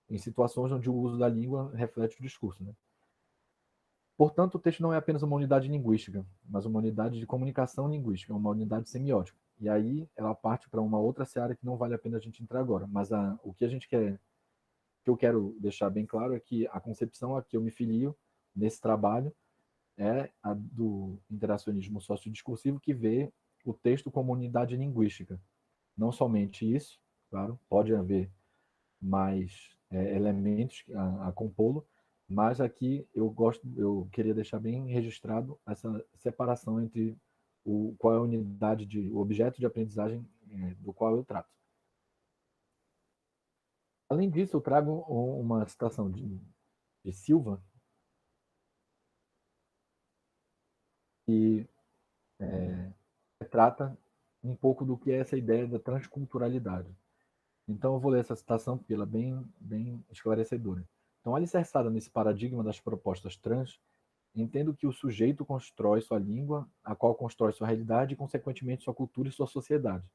em situações onde o uso da língua reflete o discurso, né? Portanto, o texto não é apenas uma unidade linguística, mas uma unidade de comunicação linguística, uma unidade semiótica. E aí ela parte para uma outra seara que não vale a pena a gente entrar agora. Mas o que que eu quero deixar bem claro é que a concepção a que eu me filio nesse trabalho é a do interacionismo sociodiscursivo, que vê o texto como unidade linguística. Não somente isso, claro, pode haver mais elementos a compô-lo, Mas aqui eu queria deixar bem registrado essa separação entre qual é a unidade o objeto de aprendizagem do qual eu trato. Além disso, eu trago uma citação de Silva, que trata um pouco do que é essa ideia da transculturalidade. Então, eu vou ler essa citação porque ela é bem esclarecedora. Então, alicerçada nesse paradigma das propostas trans, entendo que o sujeito constrói sua língua, a qual constrói sua realidade e, consequentemente, sua cultura e sua sociedade.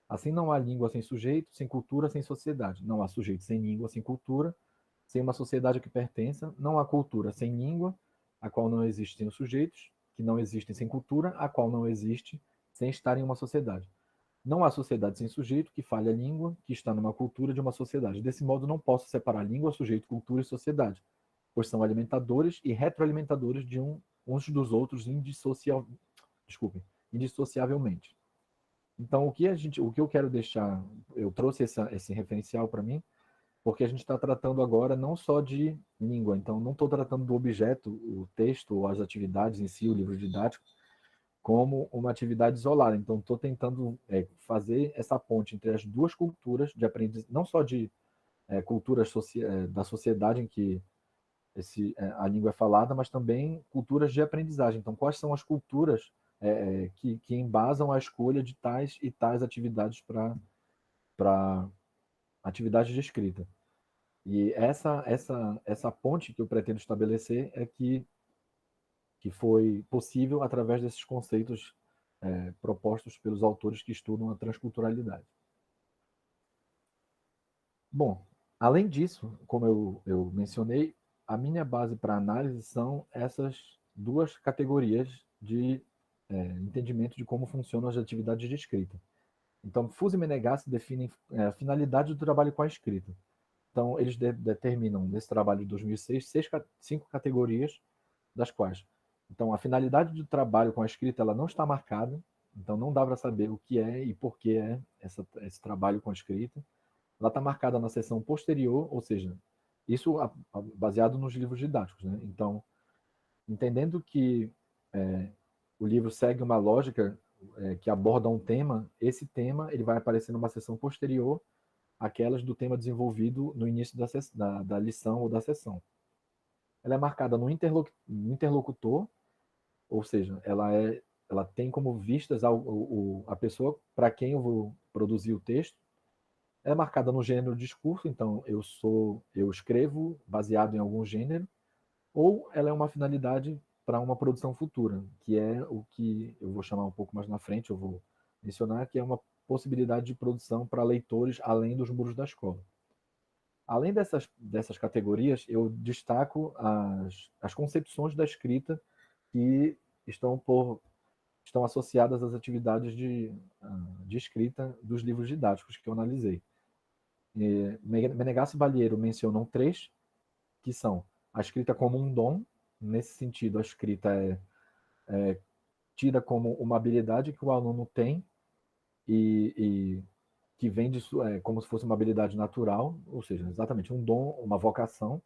Assim, não há língua sem sujeito, sem cultura, sem sociedade. Não há sujeito sem língua, sem cultura, sem uma sociedade que pertença. Não há cultura sem língua, a qual não existe sem os sujeitos, que não existem sem cultura, a qual não existe sem estar em uma sociedade. Não há sociedade sem sujeito, que fale a língua, que está numa cultura de uma sociedade. Desse modo, não posso separar língua, sujeito, cultura e sociedade, pois são alimentadores e retroalimentadores de uns dos outros indissociavelmente. Então, o que eu quero deixar, eu trouxe esse referencial para mim, porque a gente está tratando agora não só de língua, então não estou tratando do objeto, o texto ou as atividades em si, o livro didático, como uma atividade isolada. Então, estou tentando fazer essa ponte entre as duas culturas de aprendizagem, não só de culturas da sociedade em que a língua é falada, mas também culturas de aprendizagem. Então, quais são as culturas que embasam a escolha de tais e tais atividades para atividades de escrita? E essa ponte que eu pretendo estabelecer é que foi possível através desses conceitos propostos pelos autores que estudam a transculturalidade. Bom, além disso, como eu mencionei, a minha base para análise são essas duas categorias de entendimento de como funcionam as atividades de escrita. Então, Fuse e Menegassi definem a finalidade do trabalho com a escrita. Então, eles determinam, nesse trabalho de 2006, 5 categorias, das quais. Então, a finalidade do trabalho com a escrita ela não está marcada, então não dá para saber o que é e por que é esse trabalho com a escrita. Ela está marcada na seção posterior, ou seja, isso baseado nos livros didáticos, né? Então, entendendo que o livro segue uma lógica que aborda um tema, esse tema ele vai aparecer numa seção posterior àquelas do tema desenvolvido no início da lição ou da sessão. Ela é marcada no interlocutor, ou seja, ela tem como vistas a pessoa para quem eu vou produzir o texto. É marcada no gênero discurso, então eu escrevo baseado em algum gênero, ou ela é uma finalidade para uma produção futura, que é o que eu vou chamar um pouco mais na frente, eu vou mencionar, que é uma possibilidade de produção para leitores além dos muros da escola. Além dessas categorias, eu destaco as concepções da escrita que estão associadas às atividades de escrita dos livros didáticos que eu analisei. Menegassi e Balieiro mencionam 3, que são a escrita como um dom. Nesse sentido, a escrita é tida como uma habilidade que o aluno tem e que vem como se fosse uma habilidade natural, ou seja, exatamente um dom, uma vocação.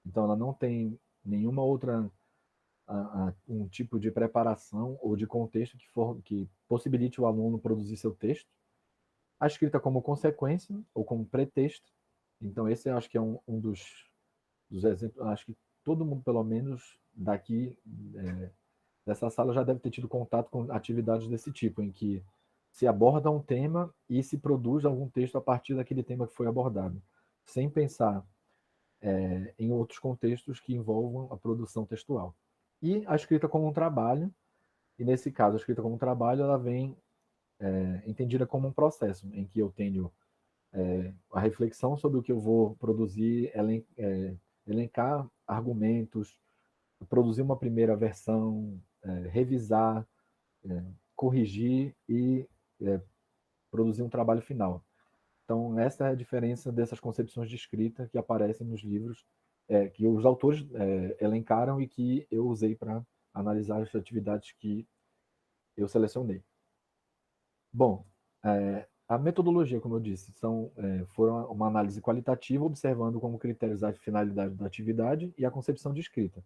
Então, ela não tem nenhuma outra um tipo de preparação ou de contexto que possibilite o aluno produzir seu texto. A escrita como consequência ou como pretexto. Então, esse eu acho que é um dos exemplos. Acho que todo mundo, pelo menos, daqui dessa sala já deve ter tido contato com atividades desse tipo, em que se aborda um tema e se produz algum texto a partir daquele tema que foi abordado, sem pensar em outros contextos que envolvam a produção textual. E a escrita como um trabalho, e nesse caso a escrita como um trabalho, ela vem entendida como um processo, em que eu tenho a reflexão sobre o que eu vou produzir, elencar argumentos, produzir uma primeira versão, revisar, corrigir e produzir um trabalho final. Então, essa é a diferença dessas concepções de escrita que aparecem nos livros que os autores elencaram e que eu usei para analisar as atividades que eu selecionei. Bom, A metodologia, como eu disse, foram uma análise qualitativa, observando como critérios a finalidade da atividade e a concepção de escrita.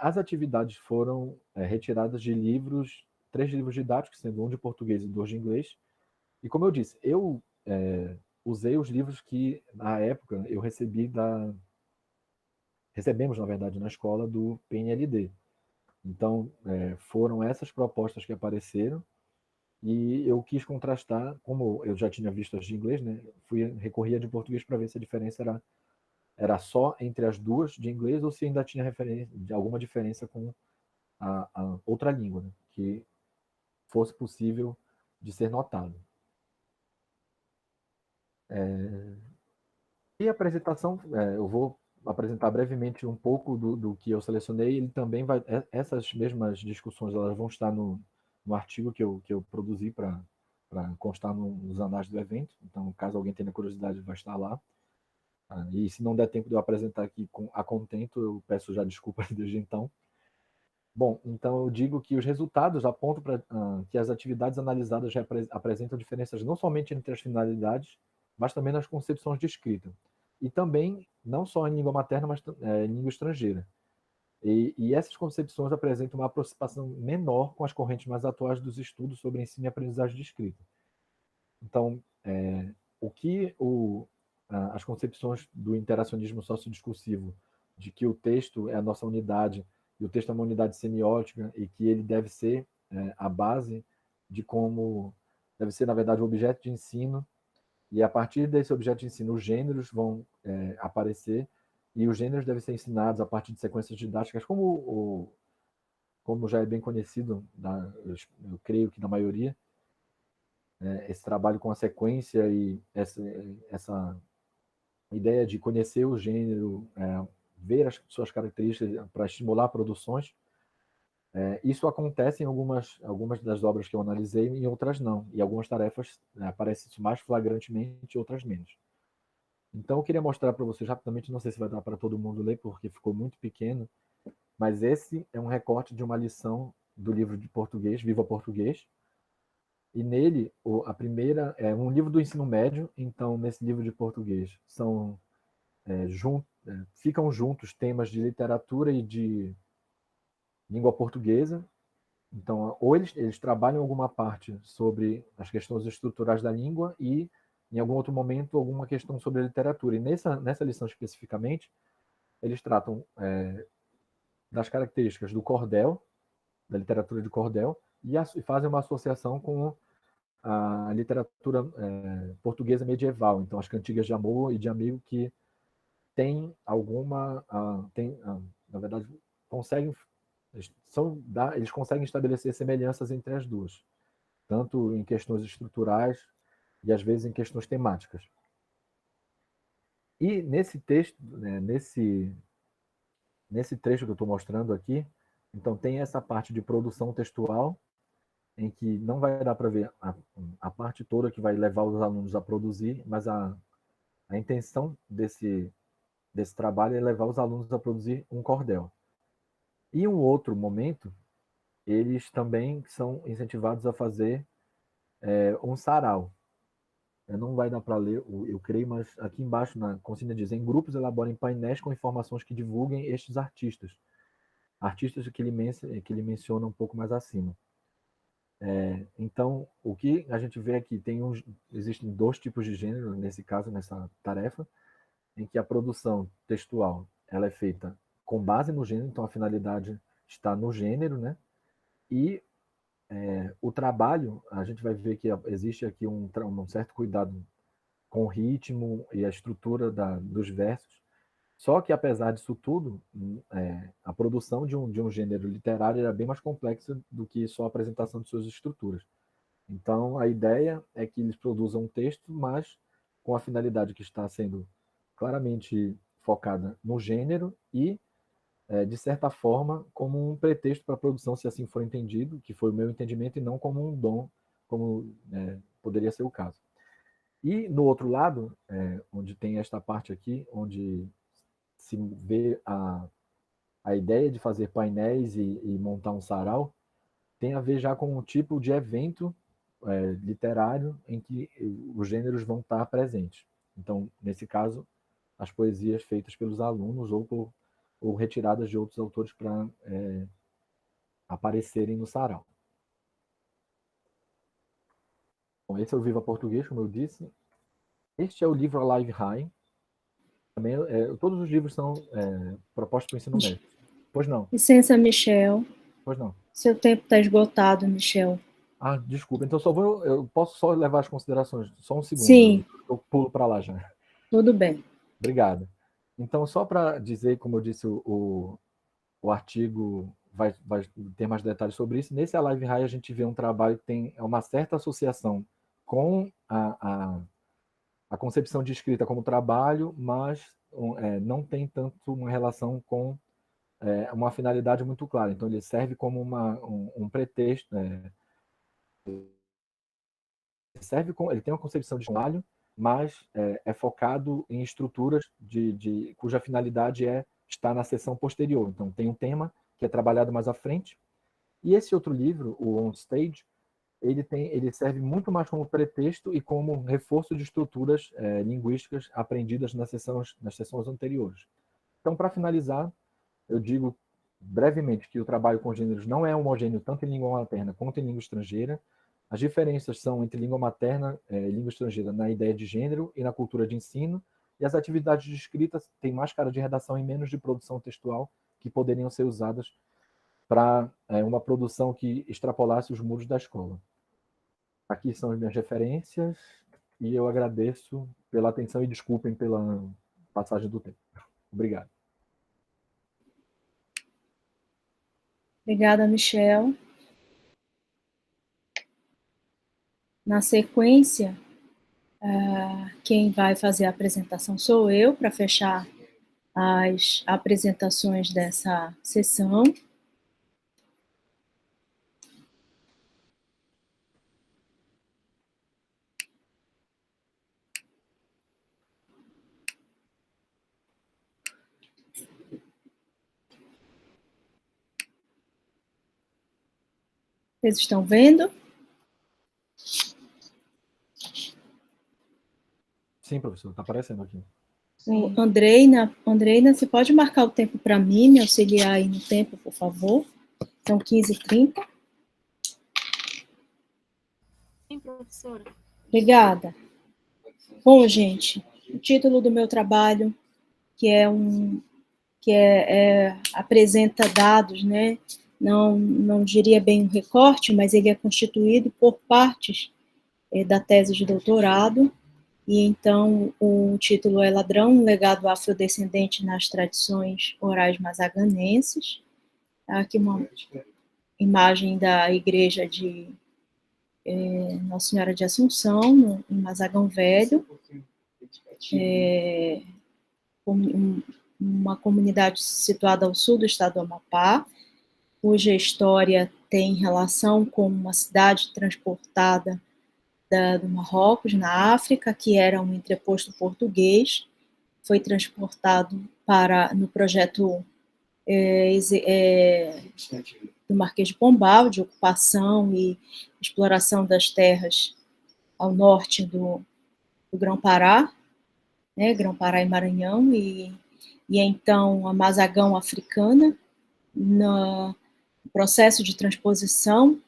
As atividades foram retiradas de livros, 3 livros didáticos, sendo um de português e 2 de inglês. E como eu disse, eu usei os livros que, na época, recebemos, na verdade, na escola do PNLD. Então, foram essas propostas que apareceram, e eu quis contrastar, como eu já tinha visto as de inglês, né? Recorria de português para ver se a diferença era só entre as duas de inglês ou se ainda tinha alguma diferença com a outra língua, né? Que fosse possível de ser notado. E a apresentação, eu vou apresentar brevemente um pouco do que eu selecionei. Ele também essas mesmas discussões, elas vão estar no artigo que eu produzi para constar nos anais do evento. Então, caso alguém tenha curiosidade, vai estar lá. E se não der tempo de eu apresentar aqui a contento, eu peço já desculpas desde então. Bom, então eu digo que os resultados apontam para que as atividades analisadas já apresentam diferenças não somente entre as finalidades, mas também nas concepções de escrita. E também, não só em língua materna, mas em língua estrangeira. E essas concepções apresentam uma aproximação menor com as correntes mais atuais dos estudos sobre ensino e aprendizagem de escrita. Então, o que as concepções do interacionismo sociodiscursivo, de que o texto é a nossa unidade, e o texto é uma unidade semiótica, e que ele deve ser a base de como deve ser, na verdade, o objeto de ensino, e a partir desse objeto de ensino, os gêneros vão aparecer, e os gêneros devem ser ensinados a partir de sequências didáticas, como já é bem conhecido, eu creio que na maioria, esse trabalho com a sequência e essa ideia de conhecer o gênero, ver as suas características para estimular produções, isso acontece em algumas das obras que eu analisei, em outras não. E algumas tarefas aparecem isso mais flagrantemente, outras menos. Então, eu queria mostrar para vocês rapidamente, não sei se vai dar para todo mundo ler, porque ficou muito pequeno, mas esse é um recorte de uma lição do livro de português, Viva Português, e nele, a primeira é um livro do ensino médio. Então, nesse livro de português, ficam juntos temas de literatura e de língua portuguesa. Então, ou eles trabalham alguma parte sobre as questões estruturais da língua e, em algum outro momento, alguma questão sobre a literatura. E nessa lição especificamente, eles tratam das características do cordel, da literatura de cordel, e fazem uma associação com a literatura portuguesa medieval. Então, as cantigas de amor e de amigo, que tem na verdade, eles conseguem estabelecer semelhanças entre as duas, tanto em questões estruturais e às vezes em questões temáticas. E nesse texto, nesse trecho que eu estou mostrando aqui, então tem essa parte de produção textual, em que não vai dar para ver a parte toda que vai levar os alunos a produzir, mas a intenção desse trabalho é levar os alunos a produzir um cordel. E um outro momento, eles também são incentivados a fazer um sarau. Não vai dar para ler, eu creio, mas aqui embaixo na consigna diz: em grupos elaborem painéis com informações que divulguem estes artistas que ele menciona um pouco mais acima. Então, o que a gente vê aqui, existem 2 tipos de gênero nesse caso, nessa tarefa, em que a produção textual ela é feita com base no gênero, então a finalidade está no gênero, né? E o trabalho, a gente vai ver que existe aqui um certo cuidado com o ritmo e a estrutura dos versos. Só que, apesar disso tudo, a produção de um gênero literário é bem mais complexa do que só a apresentação de suas estruturas. Então, a ideia é que eles produzam um texto, mas com a finalidade que está sendo claramente focada no gênero e, de certa forma, como um pretexto para a produção, se assim for entendido, que foi o meu entendimento, e não como um dom, como poderia ser o caso. E, no outro lado, onde tem esta parte aqui, onde se vê a ideia de fazer painéis e montar um sarau, tem a ver já com um tipo de evento literário em que os gêneros vão estar presentes. Então, nesse caso, as poesias feitas pelos alunos ou retiradas de outros autores para aparecerem no sarau. Bom, esse é o Viva Português, como eu disse. Este é o livro Alive High. Também, todos os livros são propostos para o ensino médio. Pois não.
Licença, Michel.
Pois não.
Seu tempo está esgotado, Michel.
Ah, desculpa. Então eu posso só levar as considerações. Só um segundo.
Sim.
Eu pulo para lá já.
Tudo bem.
Obrigado. Então, só para dizer, como eu disse, o artigo vai ter mais detalhes sobre isso. Nesse Alive High a gente vê um trabalho que tem uma certa associação com a concepção de escrita como trabalho, mas não tem tanto uma relação com uma finalidade muito clara. Então, ele serve como um pretexto. Ele tem uma concepção de trabalho, mas é focado em estruturas cuja finalidade é estar na seção posterior. Então, tem um tema que é trabalhado mais à frente. E esse outro livro, o On Stage, ele serve muito mais como pretexto e como reforço de estruturas linguísticas aprendidas nas sessões anteriores. Então, para finalizar, eu digo brevemente que o trabalho com gêneros não é homogêneo tanto em língua materna quanto em língua estrangeira. As diferenças são entre língua materna e língua estrangeira na ideia de gênero e na cultura de ensino, e as atividades de escrita têm mais cara de redação e menos de produção textual, que poderiam ser usadas para uma produção que extrapolasse os muros da escola. Aqui são as minhas referências, e eu agradeço pela atenção e desculpem pela passagem do tempo. Obrigado.
Obrigada, Michel. Na sequência, quem vai fazer a apresentação sou eu, para fechar as apresentações dessa sessão. Vocês estão vendo?
Sim, professor, está aparecendo aqui.
Andreina, você pode marcar o tempo para mim, me auxiliar aí no tempo, por favor? São 15h30.
Sim, professora.
Obrigada. Bom, gente, o título do meu trabalho, que apresenta dados, né? Não diria bem um recorte, mas ele é constituído por partes da tese de doutorado, e então o título é Ladrão, um legado afrodescendente nas tradições orais mazaganenses. Aqui uma imagem da igreja de Nossa Senhora de Assunção, em Mazagão Velho, uma comunidade situada ao sul do estado do Amapá, cuja história tem relação com uma cidade transportada do Marrocos, na África, que era um entreposto português, foi transportado no projeto do Marquês de Pombal, de ocupação e exploração das terras ao norte do Grão-Pará, né, Grão-Pará e Maranhão, e então a Mazagão africana, no processo de transposição,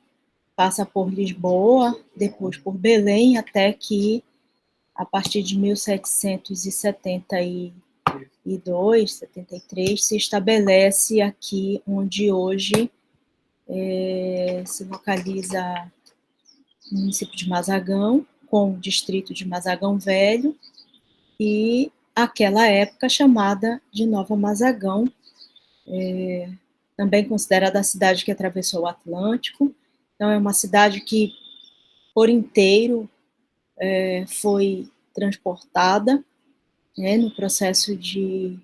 passa por Lisboa, depois por Belém, até que, a partir de 1772, 73, se estabelece aqui onde hoje se localiza o município de Mazagão, com o distrito de Mazagão Velho, e aquela época chamada de Nova Mazagão, também considerada a cidade que atravessou o Atlântico. Então, é uma cidade que, por inteiro, foi transportada, né, no processo de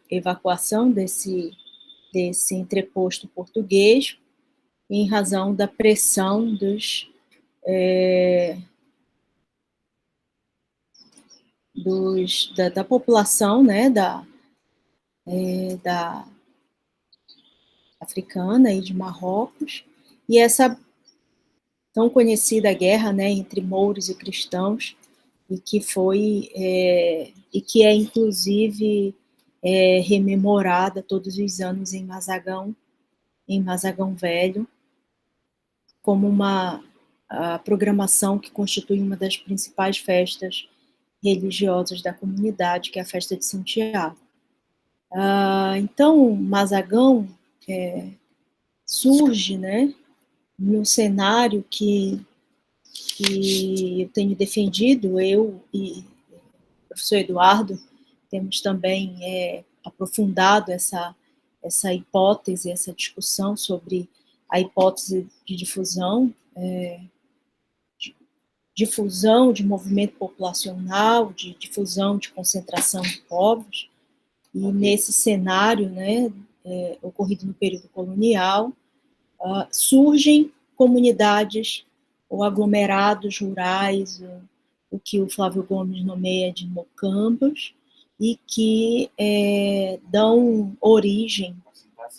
evacuação desse entreposto português, em razão da pressão da população, né, da africana e de Marrocos, e essa tão conhecida guerra, né, entre mouros e cristãos, e que foi, e que é inclusive rememorada todos os anos em Mazagão Velho, como a programação que constitui uma das principais festas religiosas da comunidade, que é a festa de Santiago. Então, Mazagão surge, né, no cenário que eu tenho defendido, eu e o professor Eduardo temos também aprofundado essa hipótese, essa discussão sobre a hipótese de difusão de movimento populacional, de difusão de concentração de povos, e nesse cenário, né, ocorrido no período colonial, surgem comunidades ou aglomerados rurais, o que o Flávio Gomes nomeia de mocambos, e que dão origem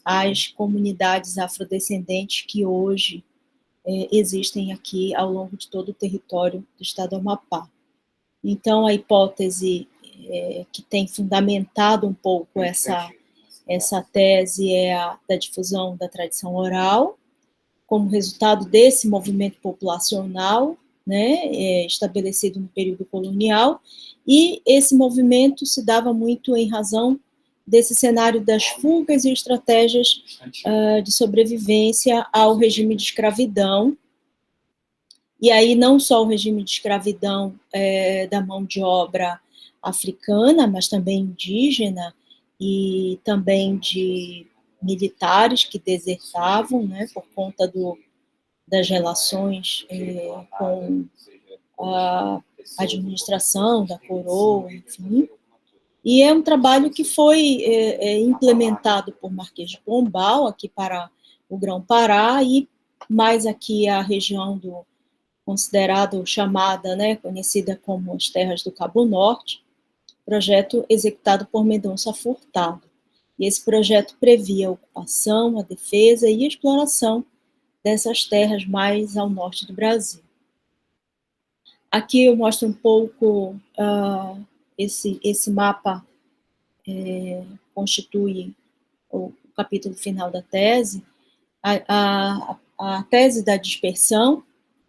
às comunidades afrodescendentes que hoje existem aqui ao longo de todo o território do estado do Amapá. Então, a hipótese que tem fundamentado um pouco essa tese é a da difusão da tradição oral, como resultado desse movimento populacional, né, estabelecido no período colonial, e esse movimento se dava muito em razão desse cenário das fugas e estratégias de sobrevivência ao regime de escravidão, e aí não só o regime de escravidão da mão de obra africana, mas também indígena, e também de militares que desertavam, né, por conta das relações com a administração da coroa, enfim. E é um trabalho que foi implementado por Marquês de Pombal, aqui para o Grão-Pará, e mais aqui a região considerada, chamada, né, conhecida como as Terras do Cabo Norte, projeto executado por Mendonça Furtado. E esse projeto previa a ocupação, a defesa e a exploração dessas terras mais ao norte do Brasil. Aqui eu mostro um pouco esse mapa constitui o capítulo final da tese, a tese da dispersão,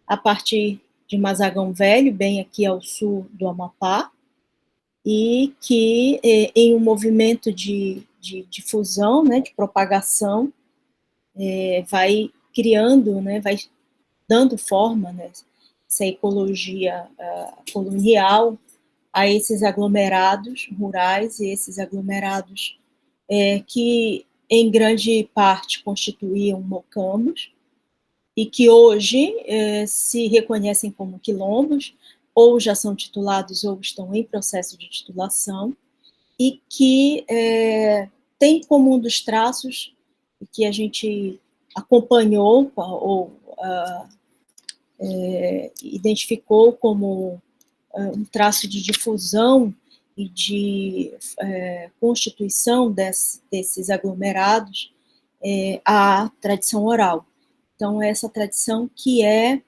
a partir de Mazagão Velho, bem aqui ao sul do Amapá, e que em um movimento de difusão, né, de propagação, vai criando, né, vai dando forma, né, essa ecologia colonial a esses aglomerados rurais e esses aglomerados que, em grande parte, constituíam mocambos e que hoje se reconhecem como quilombos, ou já são titulados ou estão em processo de titulação, e que tem como um dos traços que a gente acompanhou ou identificou como um traço de difusão e de constituição desses aglomerados, a tradição oral. Então, essa tradição que é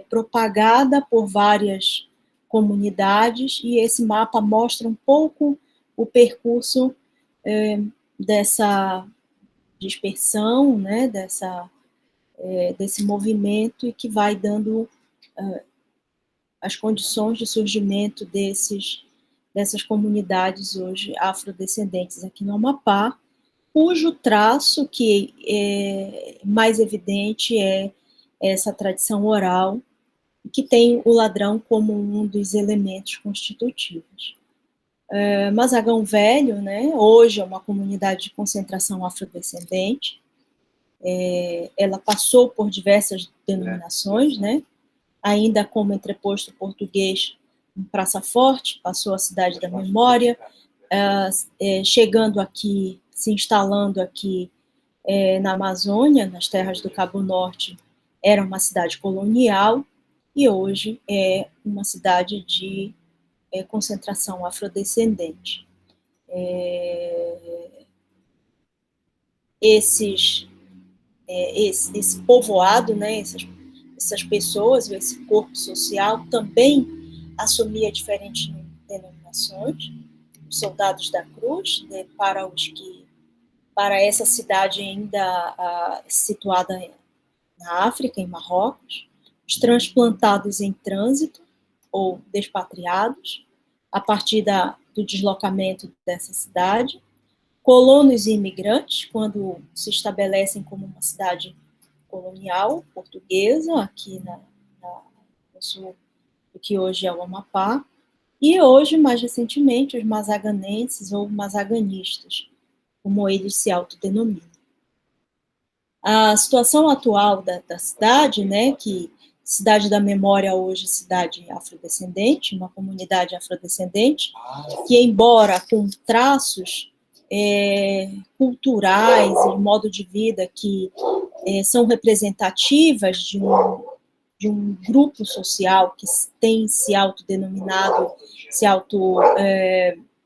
propagada por várias comunidades, e esse mapa mostra um pouco o percurso dessa dispersão, né, desse movimento, e que vai dando as condições de surgimento dessas comunidades hoje afrodescendentes aqui no Amapá, cujo traço que é mais evidente é essa tradição oral, que tem o ladrão como um dos elementos constitutivos. Mazagão Velho, né, hoje é uma comunidade de concentração afrodescendente, ela passou por diversas denominações, né, ainda como entreposto português em Praça Forte, passou a Cidade da Memória, chegando aqui, se instalando aqui na Amazônia, nas terras do Cabo Norte, era uma cidade colonial, e hoje é uma cidade de concentração afrodescendente. Esse povoado, né, essas essas pessoas, esse corpo social, também assumia diferentes denominações. Os soldados da cruz, né, para essa cidade ainda situada na África, em Marrocos, os transplantados em trânsito ou despatriados, a partir do deslocamento dessa cidade, colonos e imigrantes, quando se estabelecem como uma cidade colonial portuguesa, aqui no sul do que hoje é o Amapá, e hoje, mais recentemente, os mazaganenses ou mazaganistas, como eles se autodenominam. A situação atual da cidade, né, que Cidade da Memória hoje, cidade afrodescendente, uma comunidade afrodescendente, que embora com traços culturais e modo de vida que são representativas de um grupo social que tem se autodenominado, se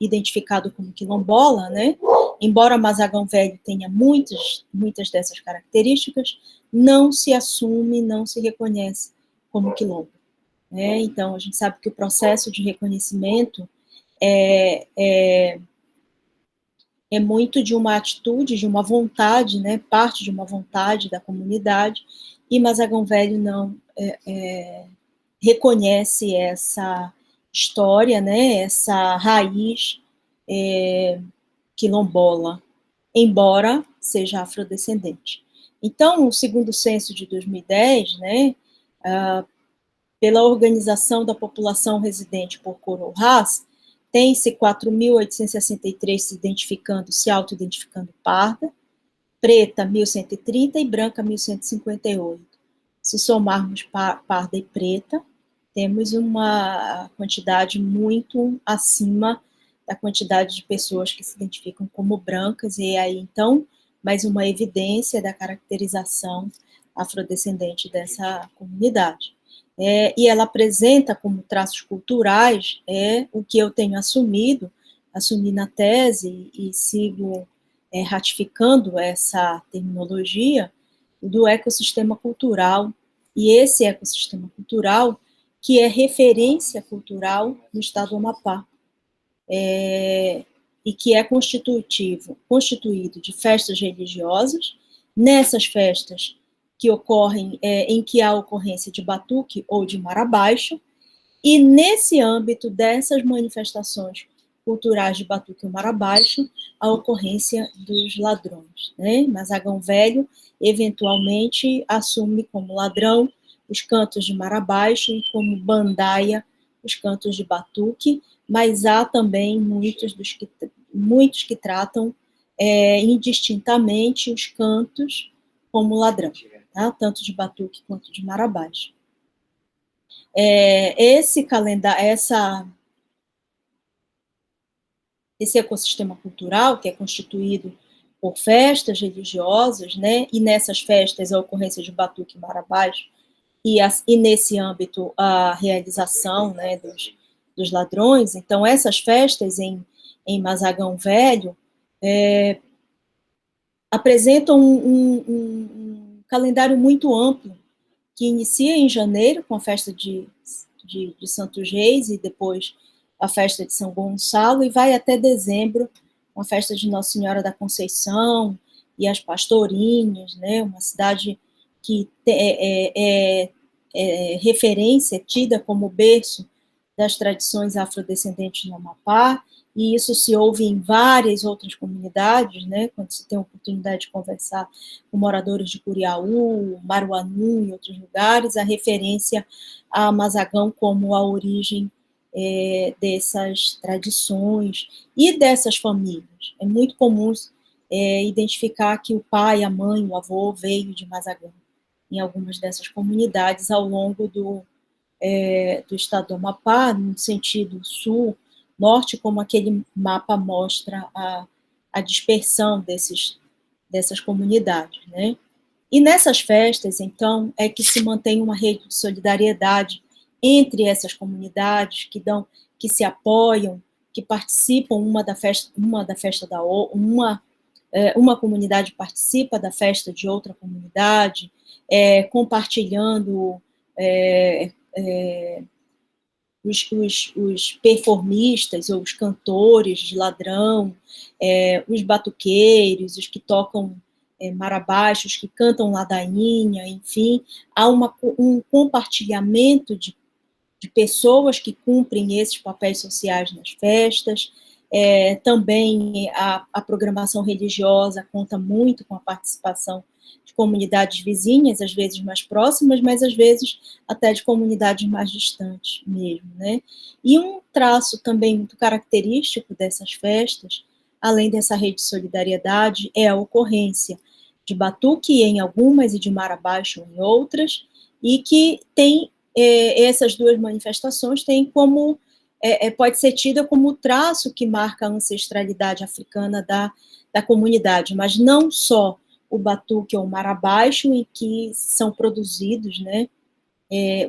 identificado como quilombola, né? Embora Mazagão Velho tenha muitas dessas características, não se assume, não se reconhece como quilombo, né? Então, a gente sabe que o processo de reconhecimento é muito de uma atitude, de uma vontade, né? Parte de uma vontade da comunidade, e Mazagão Velho não reconhece essa história, né? Essa raiz quilombola, embora seja afrodescendente. Então, o segundo censo de 2010, né, pela Organização da População Residente por Cor ou Raça, tem-se 4.863 se auto-identificando parda, preta 1.130 e branca 1.158. Se somarmos parda e preta, temos uma quantidade muito acima da quantidade de pessoas que se identificam como brancas, e aí, então, mais uma evidência da caracterização afrodescendente dessa comunidade. E ela apresenta como traços culturais o que eu tenho assumi na tese e sigo ratificando essa terminologia do ecossistema cultural, e esse ecossistema cultural que é referência cultural no estado do Amapá, e que é constituído de festas religiosas. Nessas festas que ocorrem, em que há ocorrência de batuque ou de marabaixo, e nesse âmbito dessas manifestações culturais de batuque ou marabaixo, a ocorrência dos ladrões, né? Mazagão Velho, eventualmente, assume como ladrão os cantos de marabaixo e como bandaia os cantos de batuque, mas há também muitos que tratam indistintamente os cantos como ladrão, tá? Tanto de batuque quanto de marabaixo. Esse ecossistema cultural, que é constituído por festas religiosas, né, e nessas festas a ocorrência de batuque e marabaixo, e nesse âmbito a realização, né, dos ladrões. Então, essas festas em Mazagão Velho apresentam um calendário muito amplo, que inicia em janeiro, com a festa de Santos Reis, e depois a festa de São Gonçalo, e vai até dezembro, com a festa de Nossa Senhora da Conceição e as Pastorinhas, né, uma cidade que é referência, tida como berço das tradições afrodescendentes no Amapá, e isso se ouve em várias outras comunidades, né, quando se tem a oportunidade de conversar com moradores de Curiaú, Maruanu e outros lugares, a referência a Mazagão como a origem dessas tradições e dessas famílias. É muito comum identificar que o pai, a mãe, o avô veio de Mazagão, em algumas dessas comunidades, ao longo do estado do Amapá, no sentido sul, norte, como aquele mapa mostra a dispersão dessas comunidades, né? E nessas festas, então, é que se mantém uma rede de solidariedade entre essas comunidades que se apoiam, que participam uma comunidade participa da festa de outra comunidade, compartilhando os performistas ou os cantores de ladrão, os batuqueiros, os que tocam marabaixos, que cantam ladainha, enfim, há um compartilhamento de pessoas que cumprem esses papéis sociais nas festas. Também a programação religiosa conta muito com a participação de comunidades vizinhas, às vezes mais próximas, mas às vezes até de comunidades mais distantes mesmo, né? E um traço também muito característico dessas festas, além dessa rede de solidariedade, é a ocorrência de batuque em algumas e de marabaixo em outras, e que tem essas duas manifestações têm como pode ser tida como o traço que marca a ancestralidade africana da comunidade, mas não só o batuque ou o marabaixo, em que são produzidos, né,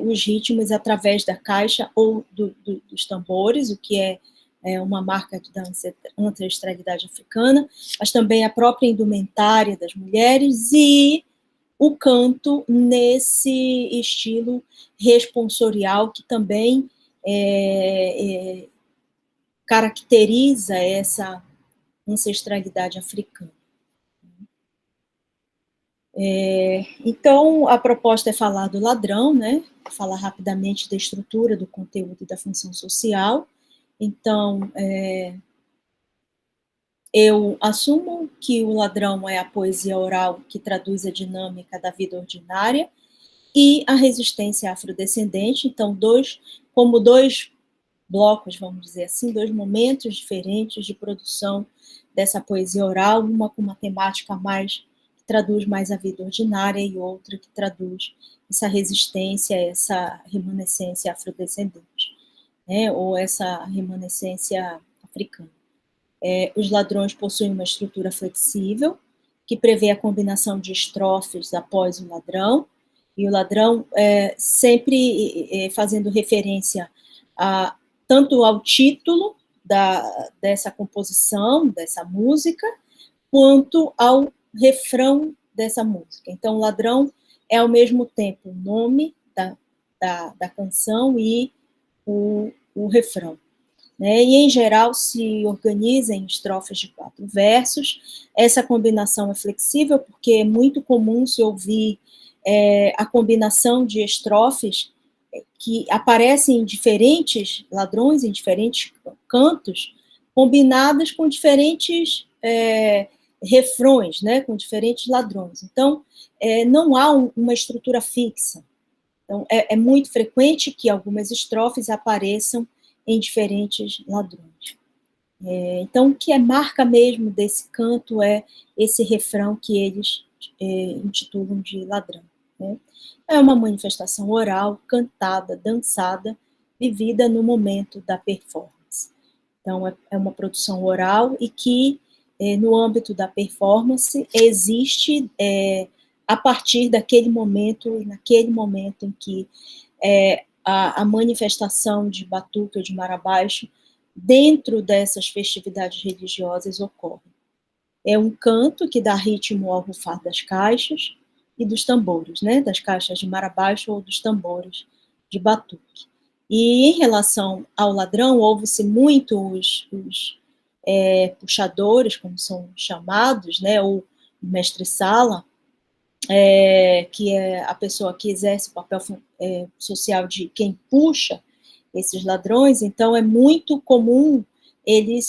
os ritmos através da caixa ou dos tambores, o que é uma marca da ancestralidade africana, mas também a própria indumentária das mulheres e o canto nesse estilo responsorial que também caracteriza essa ancestralidade africana. Então, a proposta é falar do ladrão, né? Falar rapidamente da estrutura, do conteúdo e da função social. Então, eu assumo que o ladrão é a poesia oral que traduz a dinâmica da vida ordinária e a resistência afrodescendente. Então, como dois blocos, vamos dizer assim, dois momentos diferentes de produção dessa poesia oral, uma com uma temática que traduz mais a vida ordinária e outra que traduz essa resistência, essa remanescência afrodescendente, né, ou essa remanescência africana. Os ladrões possuem uma estrutura flexível, que prevê a combinação de estrofes após o ladrão, e o ladrão sempre fazendo referência tanto ao título dessa composição, dessa música, quanto ao refrão dessa música. Então, o ladrão é, ao mesmo tempo, o nome da canção e o refrão. Né? E, em geral, se organiza em estrofes de 4 versos. Essa combinação é flexível, porque é muito comum se ouvir a combinação de estrofes que aparecem em diferentes ladrões, em diferentes cantos, combinadas com diferentes refrões, né, com diferentes ladrões. Então, não há uma estrutura fixa. Então, é muito frequente que algumas estrofes apareçam em diferentes ladrões. Então, o que marca mesmo desse canto é esse refrão que eles intitulam de ladrão. Né? É uma manifestação oral, cantada, dançada, vivida no momento da performance. Então, é uma produção oral e que, no âmbito da performance, existe a partir daquele momento, e naquele momento em que a manifestação de batuque ou de marabaixo dentro dessas festividades religiosas ocorre. É um canto que dá ritmo ao rufar das caixas e dos tambores, né, das caixas de marabaixo ou dos tambores de batuque. E em relação ao ladrão, houve-se muito os puxadores, como são chamados, né, ou mestre-sala, que é a pessoa que exerce o papel social de quem puxa esses ladrões. Então, é muito comum eles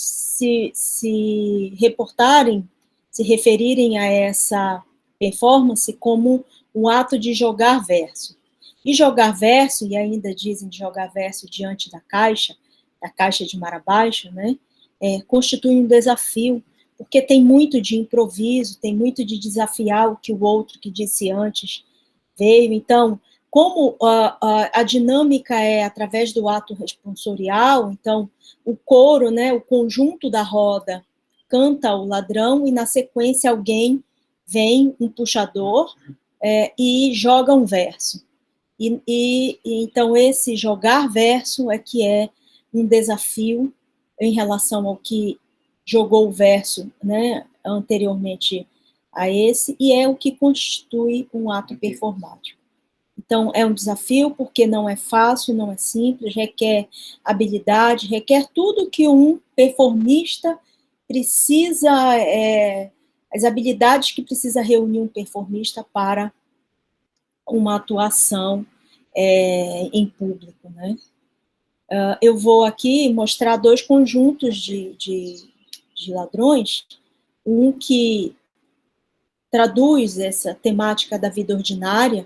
se reportarem, se referirem a essa performance como um ato de jogar verso. E jogar verso, e ainda dizem de jogar verso diante da caixa de marabaixo, né, constitui um desafio, porque tem muito de improviso, tem muito de desafiar o que o outro que disse antes veio. Então, como a dinâmica é através do ato responsorial, então, o coro, né, o conjunto da roda, canta o ladrão e, na sequência, vem um puxador e joga um verso. E então, esse jogar verso é que é um desafio em relação ao que jogou o verso, né, anteriormente a esse, e é o que constitui um ato performático. Então, é um desafio, porque não é fácil, não é simples, requer habilidade, requer tudo que um performista precisa, as habilidades que precisa reunir um performista para uma atuação em público, né? Eu vou aqui mostrar dois conjuntos de ladrões, um que traduz essa temática da vida ordinária,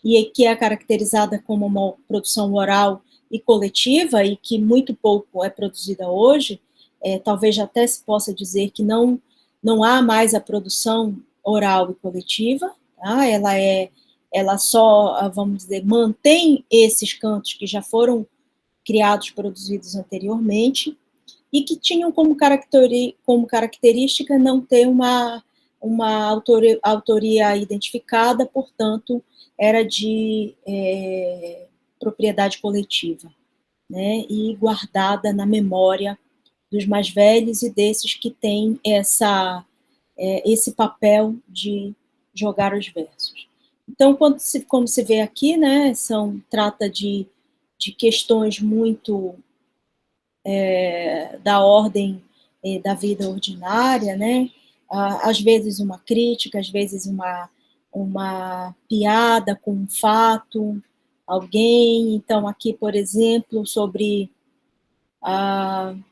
e que é caracterizada como uma produção oral e coletiva, e que muito pouco é produzida hoje, talvez até se possa dizer que não há mais a produção oral e coletiva, tá? Ela só, vamos dizer, mantém esses cantos que já foram criados, produzidos anteriormente, e que tinham como característica não ter uma autoria identificada, portanto, era de propriedade coletiva, né, e guardada na memória dos mais velhos e desses que têm esse papel de jogar os versos. Então, como se vê aqui, né, trata de questões muito da ordem da vida ordinária, né? Às vezes uma crítica, às vezes uma piada com um fato, alguém. Então, aqui, por exemplo, sobre
Com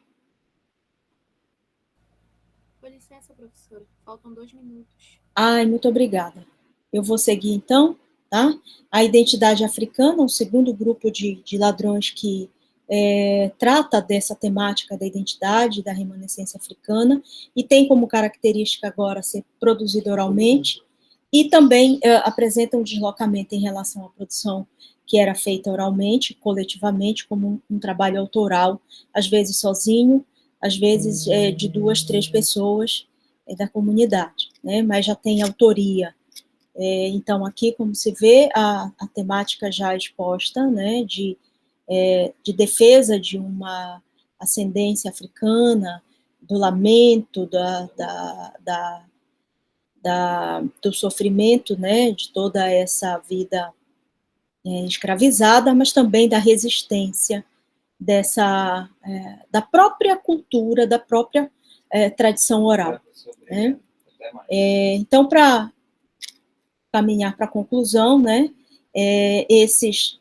licença, professora. Faltam 2 minutos.
Ai, muito obrigada. Eu vou seguir, então, tá? A identidade africana, um segundo grupo de ladrões que trata dessa temática da identidade, da remanescência africana, e tem como característica agora ser produzido oralmente, e também apresenta um deslocamento em relação à produção que era feita oralmente, coletivamente, como um trabalho autoral, às vezes sozinho, às vezes de 2, 3 pessoas da comunidade, né? Mas já tem autoria. Então, aqui, como se vê, a temática já exposta, né, de defesa de uma ascendência africana, do lamento, do sofrimento, né, de toda essa vida escravizada, mas também da resistência da própria cultura, da própria tradição oral, né? Então, para caminhar para a conclusão, né, esses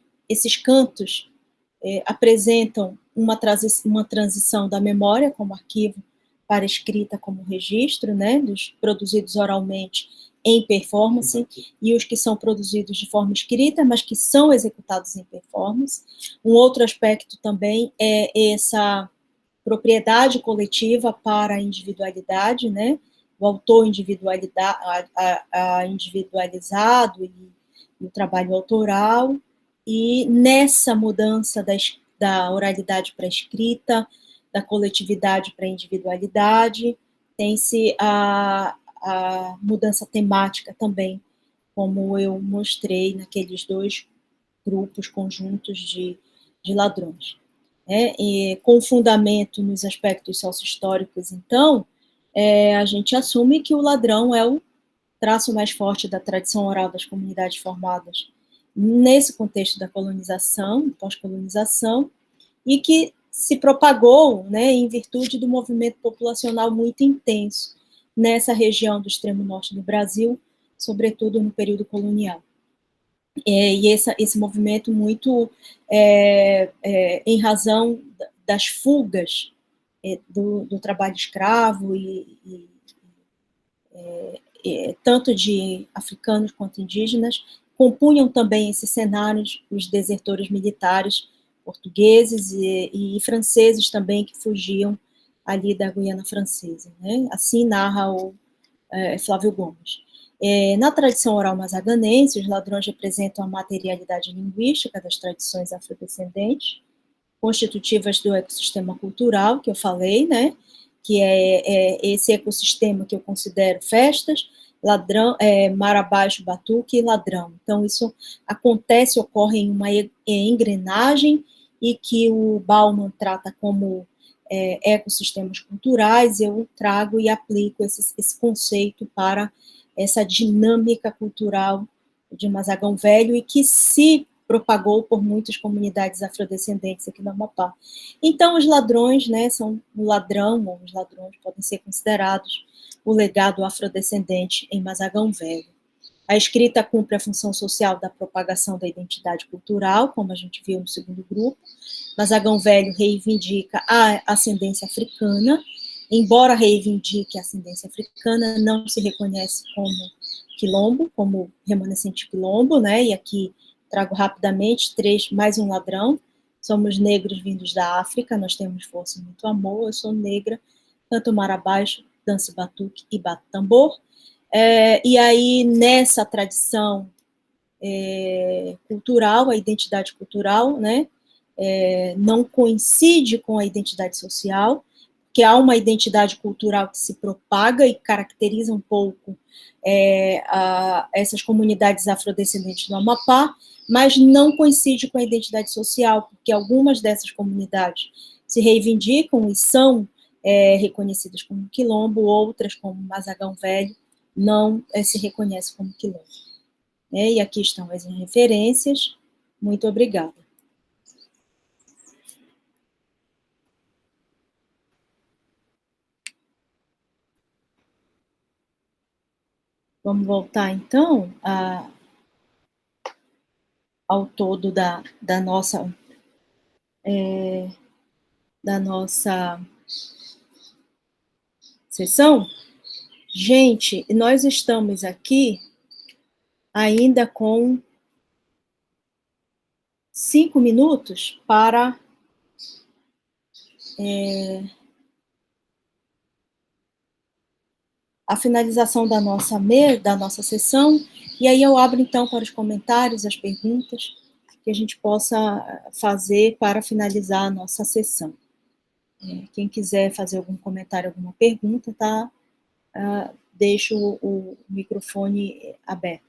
cantos apresentam uma transição da memória como arquivo para escrita como registro, né, dos produzidos oralmente em performance, e os que são produzidos de forma escrita, mas que são executados em performance. Um outro aspecto também é essa propriedade coletiva para a individualidade, né, o autor individualizado e o trabalho autoral, e nessa mudança da oralidade para a escrita, da coletividade para a individualidade, tem-se a mudança temática também, como eu mostrei naqueles dois grupos, conjuntos de ladrões. E com fundamento nos aspectos sócio-históricos, então, a gente assume que o ladrão é o traço mais forte da tradição oral das comunidades formadas nesse contexto da colonização, pós-colonização, e que se propagou, né, em virtude do movimento populacional muito intenso nessa região do extremo norte do Brasil, sobretudo no período colonial. E esse movimento muito em razão das fugas do trabalho escravo tanto de africanos quanto indígenas, compunham também esses cenários os desertores militares portugueses e franceses também, que fugiam ali da Guiana Francesa, né? Assim narra o Flávio Gomes. Na tradição oral mazaganense, os ladrões representam a materialidade linguística das tradições afrodescendentes, constitutivas do ecossistema cultural, que eu falei, né? Que é esse ecossistema que eu considero festas, ladrão, mar abaixo, batuque e ladrão. Então, isso ocorre em uma engrenagem, e que o Bauman trata como ecossistemas culturais. Eu trago e aplico esse conceito para essa dinâmica cultural de Mazagão Velho e que se propagou por muitas comunidades afrodescendentes aqui no Amapá. Então, os ladrões, né, são o ladrão, ou os ladrões podem ser considerados o legado afrodescendente em Mazagão Velho. A escrita cumpre a função social da propagação da identidade cultural, como a gente viu no segundo grupo. Mazagão Velho reivindica a ascendência africana, embora reivindique a ascendência africana, não se reconhece como quilombo, como remanescente quilombo, né? E aqui trago rapidamente mais um ladrão. Somos negros vindos da África, nós temos força e muito amor, eu sou negra, canto mar abaixo, danço batuque e bato tambor. E aí, nessa tradição cultural, a identidade cultural, né, não coincide com a identidade social, que há uma identidade cultural que se propaga e caracteriza um pouco essas comunidades afrodescendentes do Amapá, mas não coincide com a identidade social, porque algumas dessas comunidades se reivindicam e são reconhecidas como quilombo, outras, como Mazagão Velho, não se reconhece como quilombo. E aqui estão as referências. Muito obrigada. Vamos voltar, então, ao todo da nossa sessão. Gente, nós estamos aqui ainda com 5 minutos para a finalização da nossa sessão, e aí eu abro, então, para os comentários, as perguntas, que a gente possa fazer para finalizar a nossa sessão. Quem quiser fazer algum comentário, alguma pergunta, tá? Deixo o microfone aberto.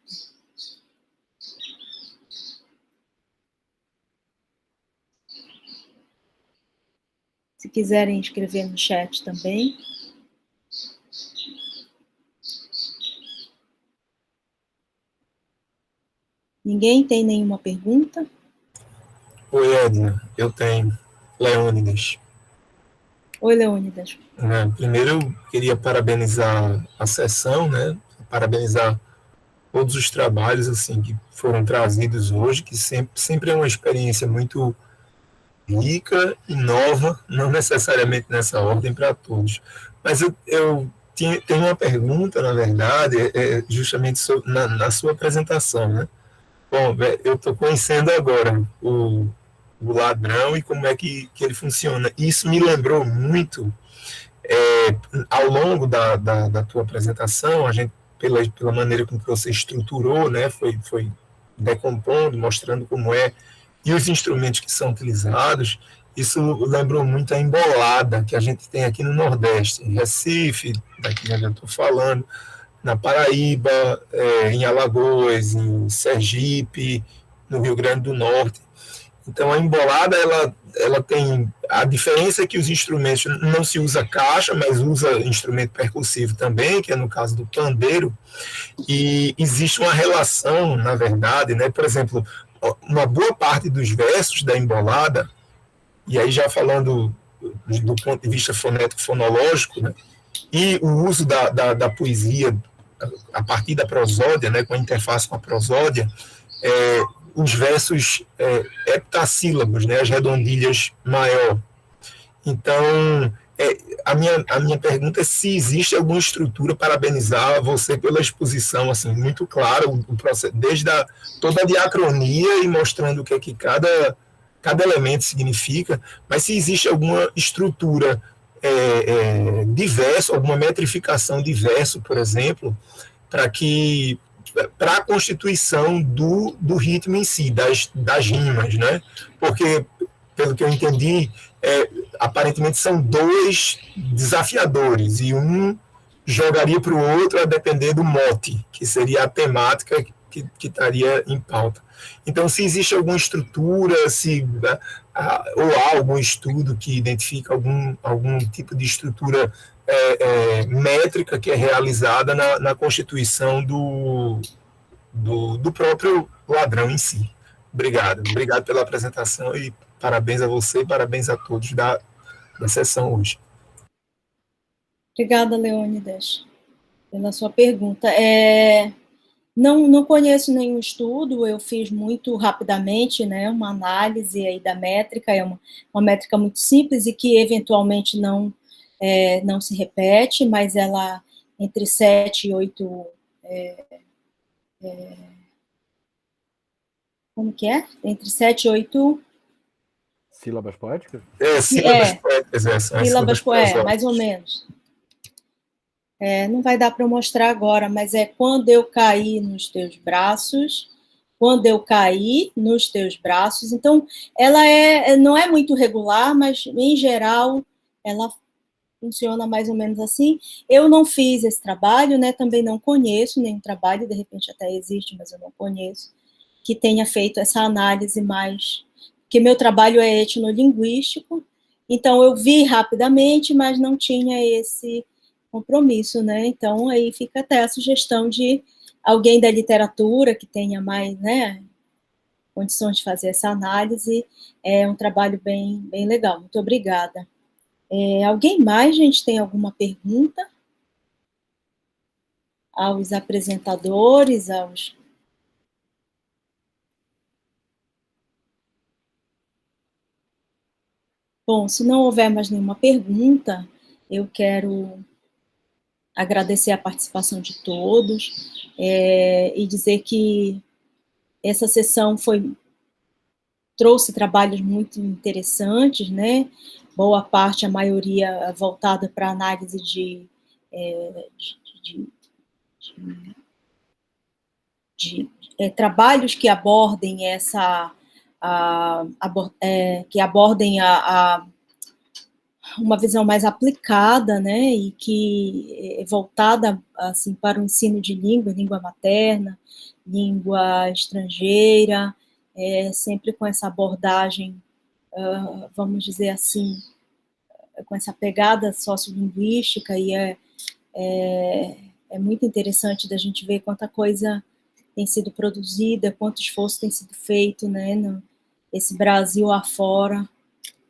Se quiserem escrever no chat também. Ninguém tem nenhuma pergunta?
Oi, Edna, eu tenho. Leônidas.
Oi, Leônidas.
Primeiro, eu queria parabenizar a sessão, né? Parabenizar todos os trabalhos assim que foram trazidos hoje, que sempre é uma experiência muito rica e nova, não necessariamente nessa ordem para todos. Mas eu tenho uma pergunta, na verdade, justamente na sua apresentação, né? Bom, eu estou conhecendo agora o ladrão e como é que ele funciona. Isso me lembrou muito, ao longo da tua apresentação, a gente, pela maneira como você estruturou, né, foi decompondo, mostrando como é, e os instrumentos que são utilizados, isso lembrou muito a embolada que a gente tem aqui no Nordeste, em Recife, daqui onde eu estou falando, na Paraíba, em Alagoas, em Sergipe, no Rio Grande do Norte. Então, a embolada, ela tem... A diferença é que os instrumentos não se usa caixa, mas usa instrumento percussivo também, que é no caso do pandeiro, e existe uma relação, na verdade, né? Por exemplo, uma boa parte dos versos da embolada, e aí já falando do ponto de vista fonético-fonológico, né? E o uso da poesia a partir da prosódia, né, com a interface com a prosódia, os versos heptassílabos, né, as redondilhas maior. Então, a minha pergunta é se existe alguma estrutura, parabenizar você pela exposição, assim, muito clara, o processo, desde toda a diacronia e mostrando o que é que cada elemento significa, mas se existe alguma estrutura diverso, alguma metrificação de verso, por exemplo, para a constituição do ritmo em si, das rimas, né? Porque, pelo que eu entendi, aparentemente são dois desafiadores, e um jogaria para o outro a depender do mote, que seria a temática que estaria em pauta. Então, se existe alguma estrutura, ou há algum estudo que identifica algum tipo de estrutura métrica que é realizada na constituição do próprio ladrão em si. Obrigado pela apresentação e parabéns a você e parabéns a todos da sessão hoje.
Obrigada, Leônidas, pela sua pergunta. Não conheço nenhum estudo, eu fiz muito rapidamente, né, uma análise aí da métrica, é uma métrica muito simples e que eventualmente não se repete, mas ela entre 7 e 8... como que é? Entre 7 e 8...
Sílabas poéticas?
Sílabas poéticas,
sílabas poéticas, mais ou menos. Não vai dar para mostrar agora, mas quando eu caí nos teus braços, quando eu caí nos teus braços. Então, ela não é muito regular, mas, em geral, ela funciona mais ou menos assim. Eu não fiz esse trabalho, né? Também não conheço nenhum trabalho, de repente até existe, mas eu não conheço, que tenha feito essa análise mais... Porque meu trabalho é etnolinguístico, então eu vi rapidamente, mas não tinha esse compromisso, né? Então, aí fica até a sugestão de alguém da literatura que tenha mais, né, condições de fazer essa análise. É um trabalho bem, bem legal. Muito obrigada. Alguém mais, gente, tem alguma pergunta? Aos apresentadores, Bom, se não houver mais nenhuma pergunta, eu quero agradecer a participação de todos e dizer que essa sessão trouxe trabalhos muito interessantes, né? Boa parte, a maioria, voltada para análise de trabalhos que abordem uma visão mais aplicada, né, e que é voltada assim, para o ensino de língua materna, língua estrangeira, sempre com essa abordagem, vamos dizer assim, com essa pegada sociolinguística, e é muito interessante da gente ver quanta coisa tem sido produzida, quanto esforço tem sido feito, né, esse Brasil afora.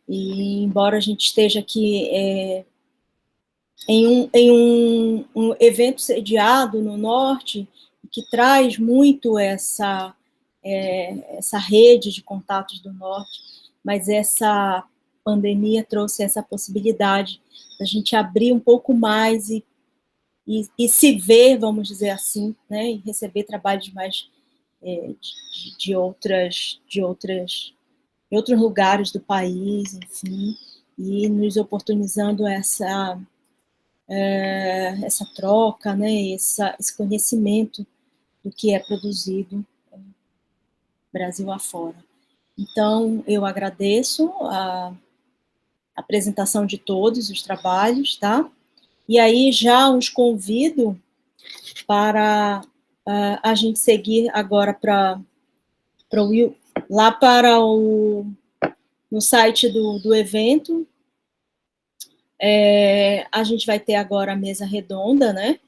E embora a gente esteja aqui em um evento sediado no Norte, que traz muito essa rede de contatos do Norte, mas essa pandemia trouxe essa possibilidade da gente abrir um pouco mais e se ver, vamos dizer assim, né, e receber trabalhos mais de outros lugares do país, enfim, e nos oportunizando essa troca, né, esse conhecimento do que é produzido Brasil afora. Então, eu agradeço a apresentação de todos os trabalhos, tá? E aí já os convido para a gente seguir agora no site do evento. A gente vai ter agora a mesa redonda, né?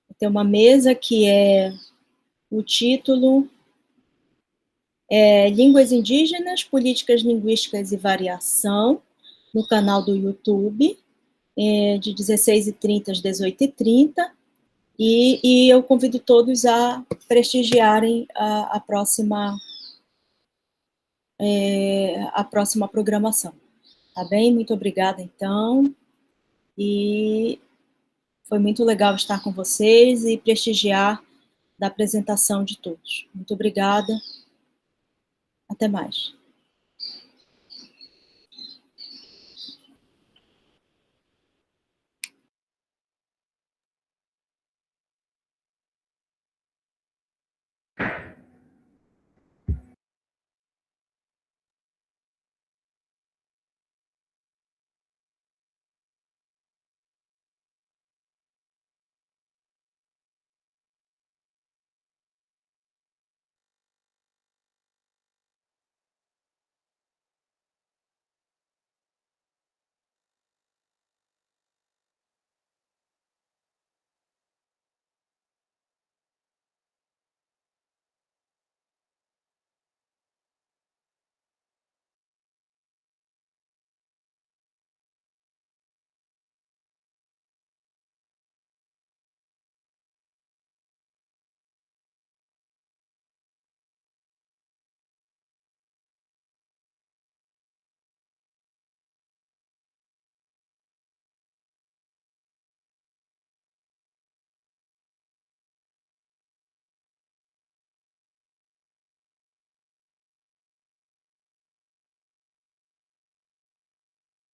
Vai ter uma mesa que o título Línguas Indígenas, Políticas Linguísticas e Variação, no canal do YouTube, de 16h30 às 18h30, e eu convido todos a prestigiarem a próxima programação. Tá bem? Muito obrigada, então, e foi muito legal estar com vocês e prestigiar da apresentação de todos. Muito obrigada. Até mais.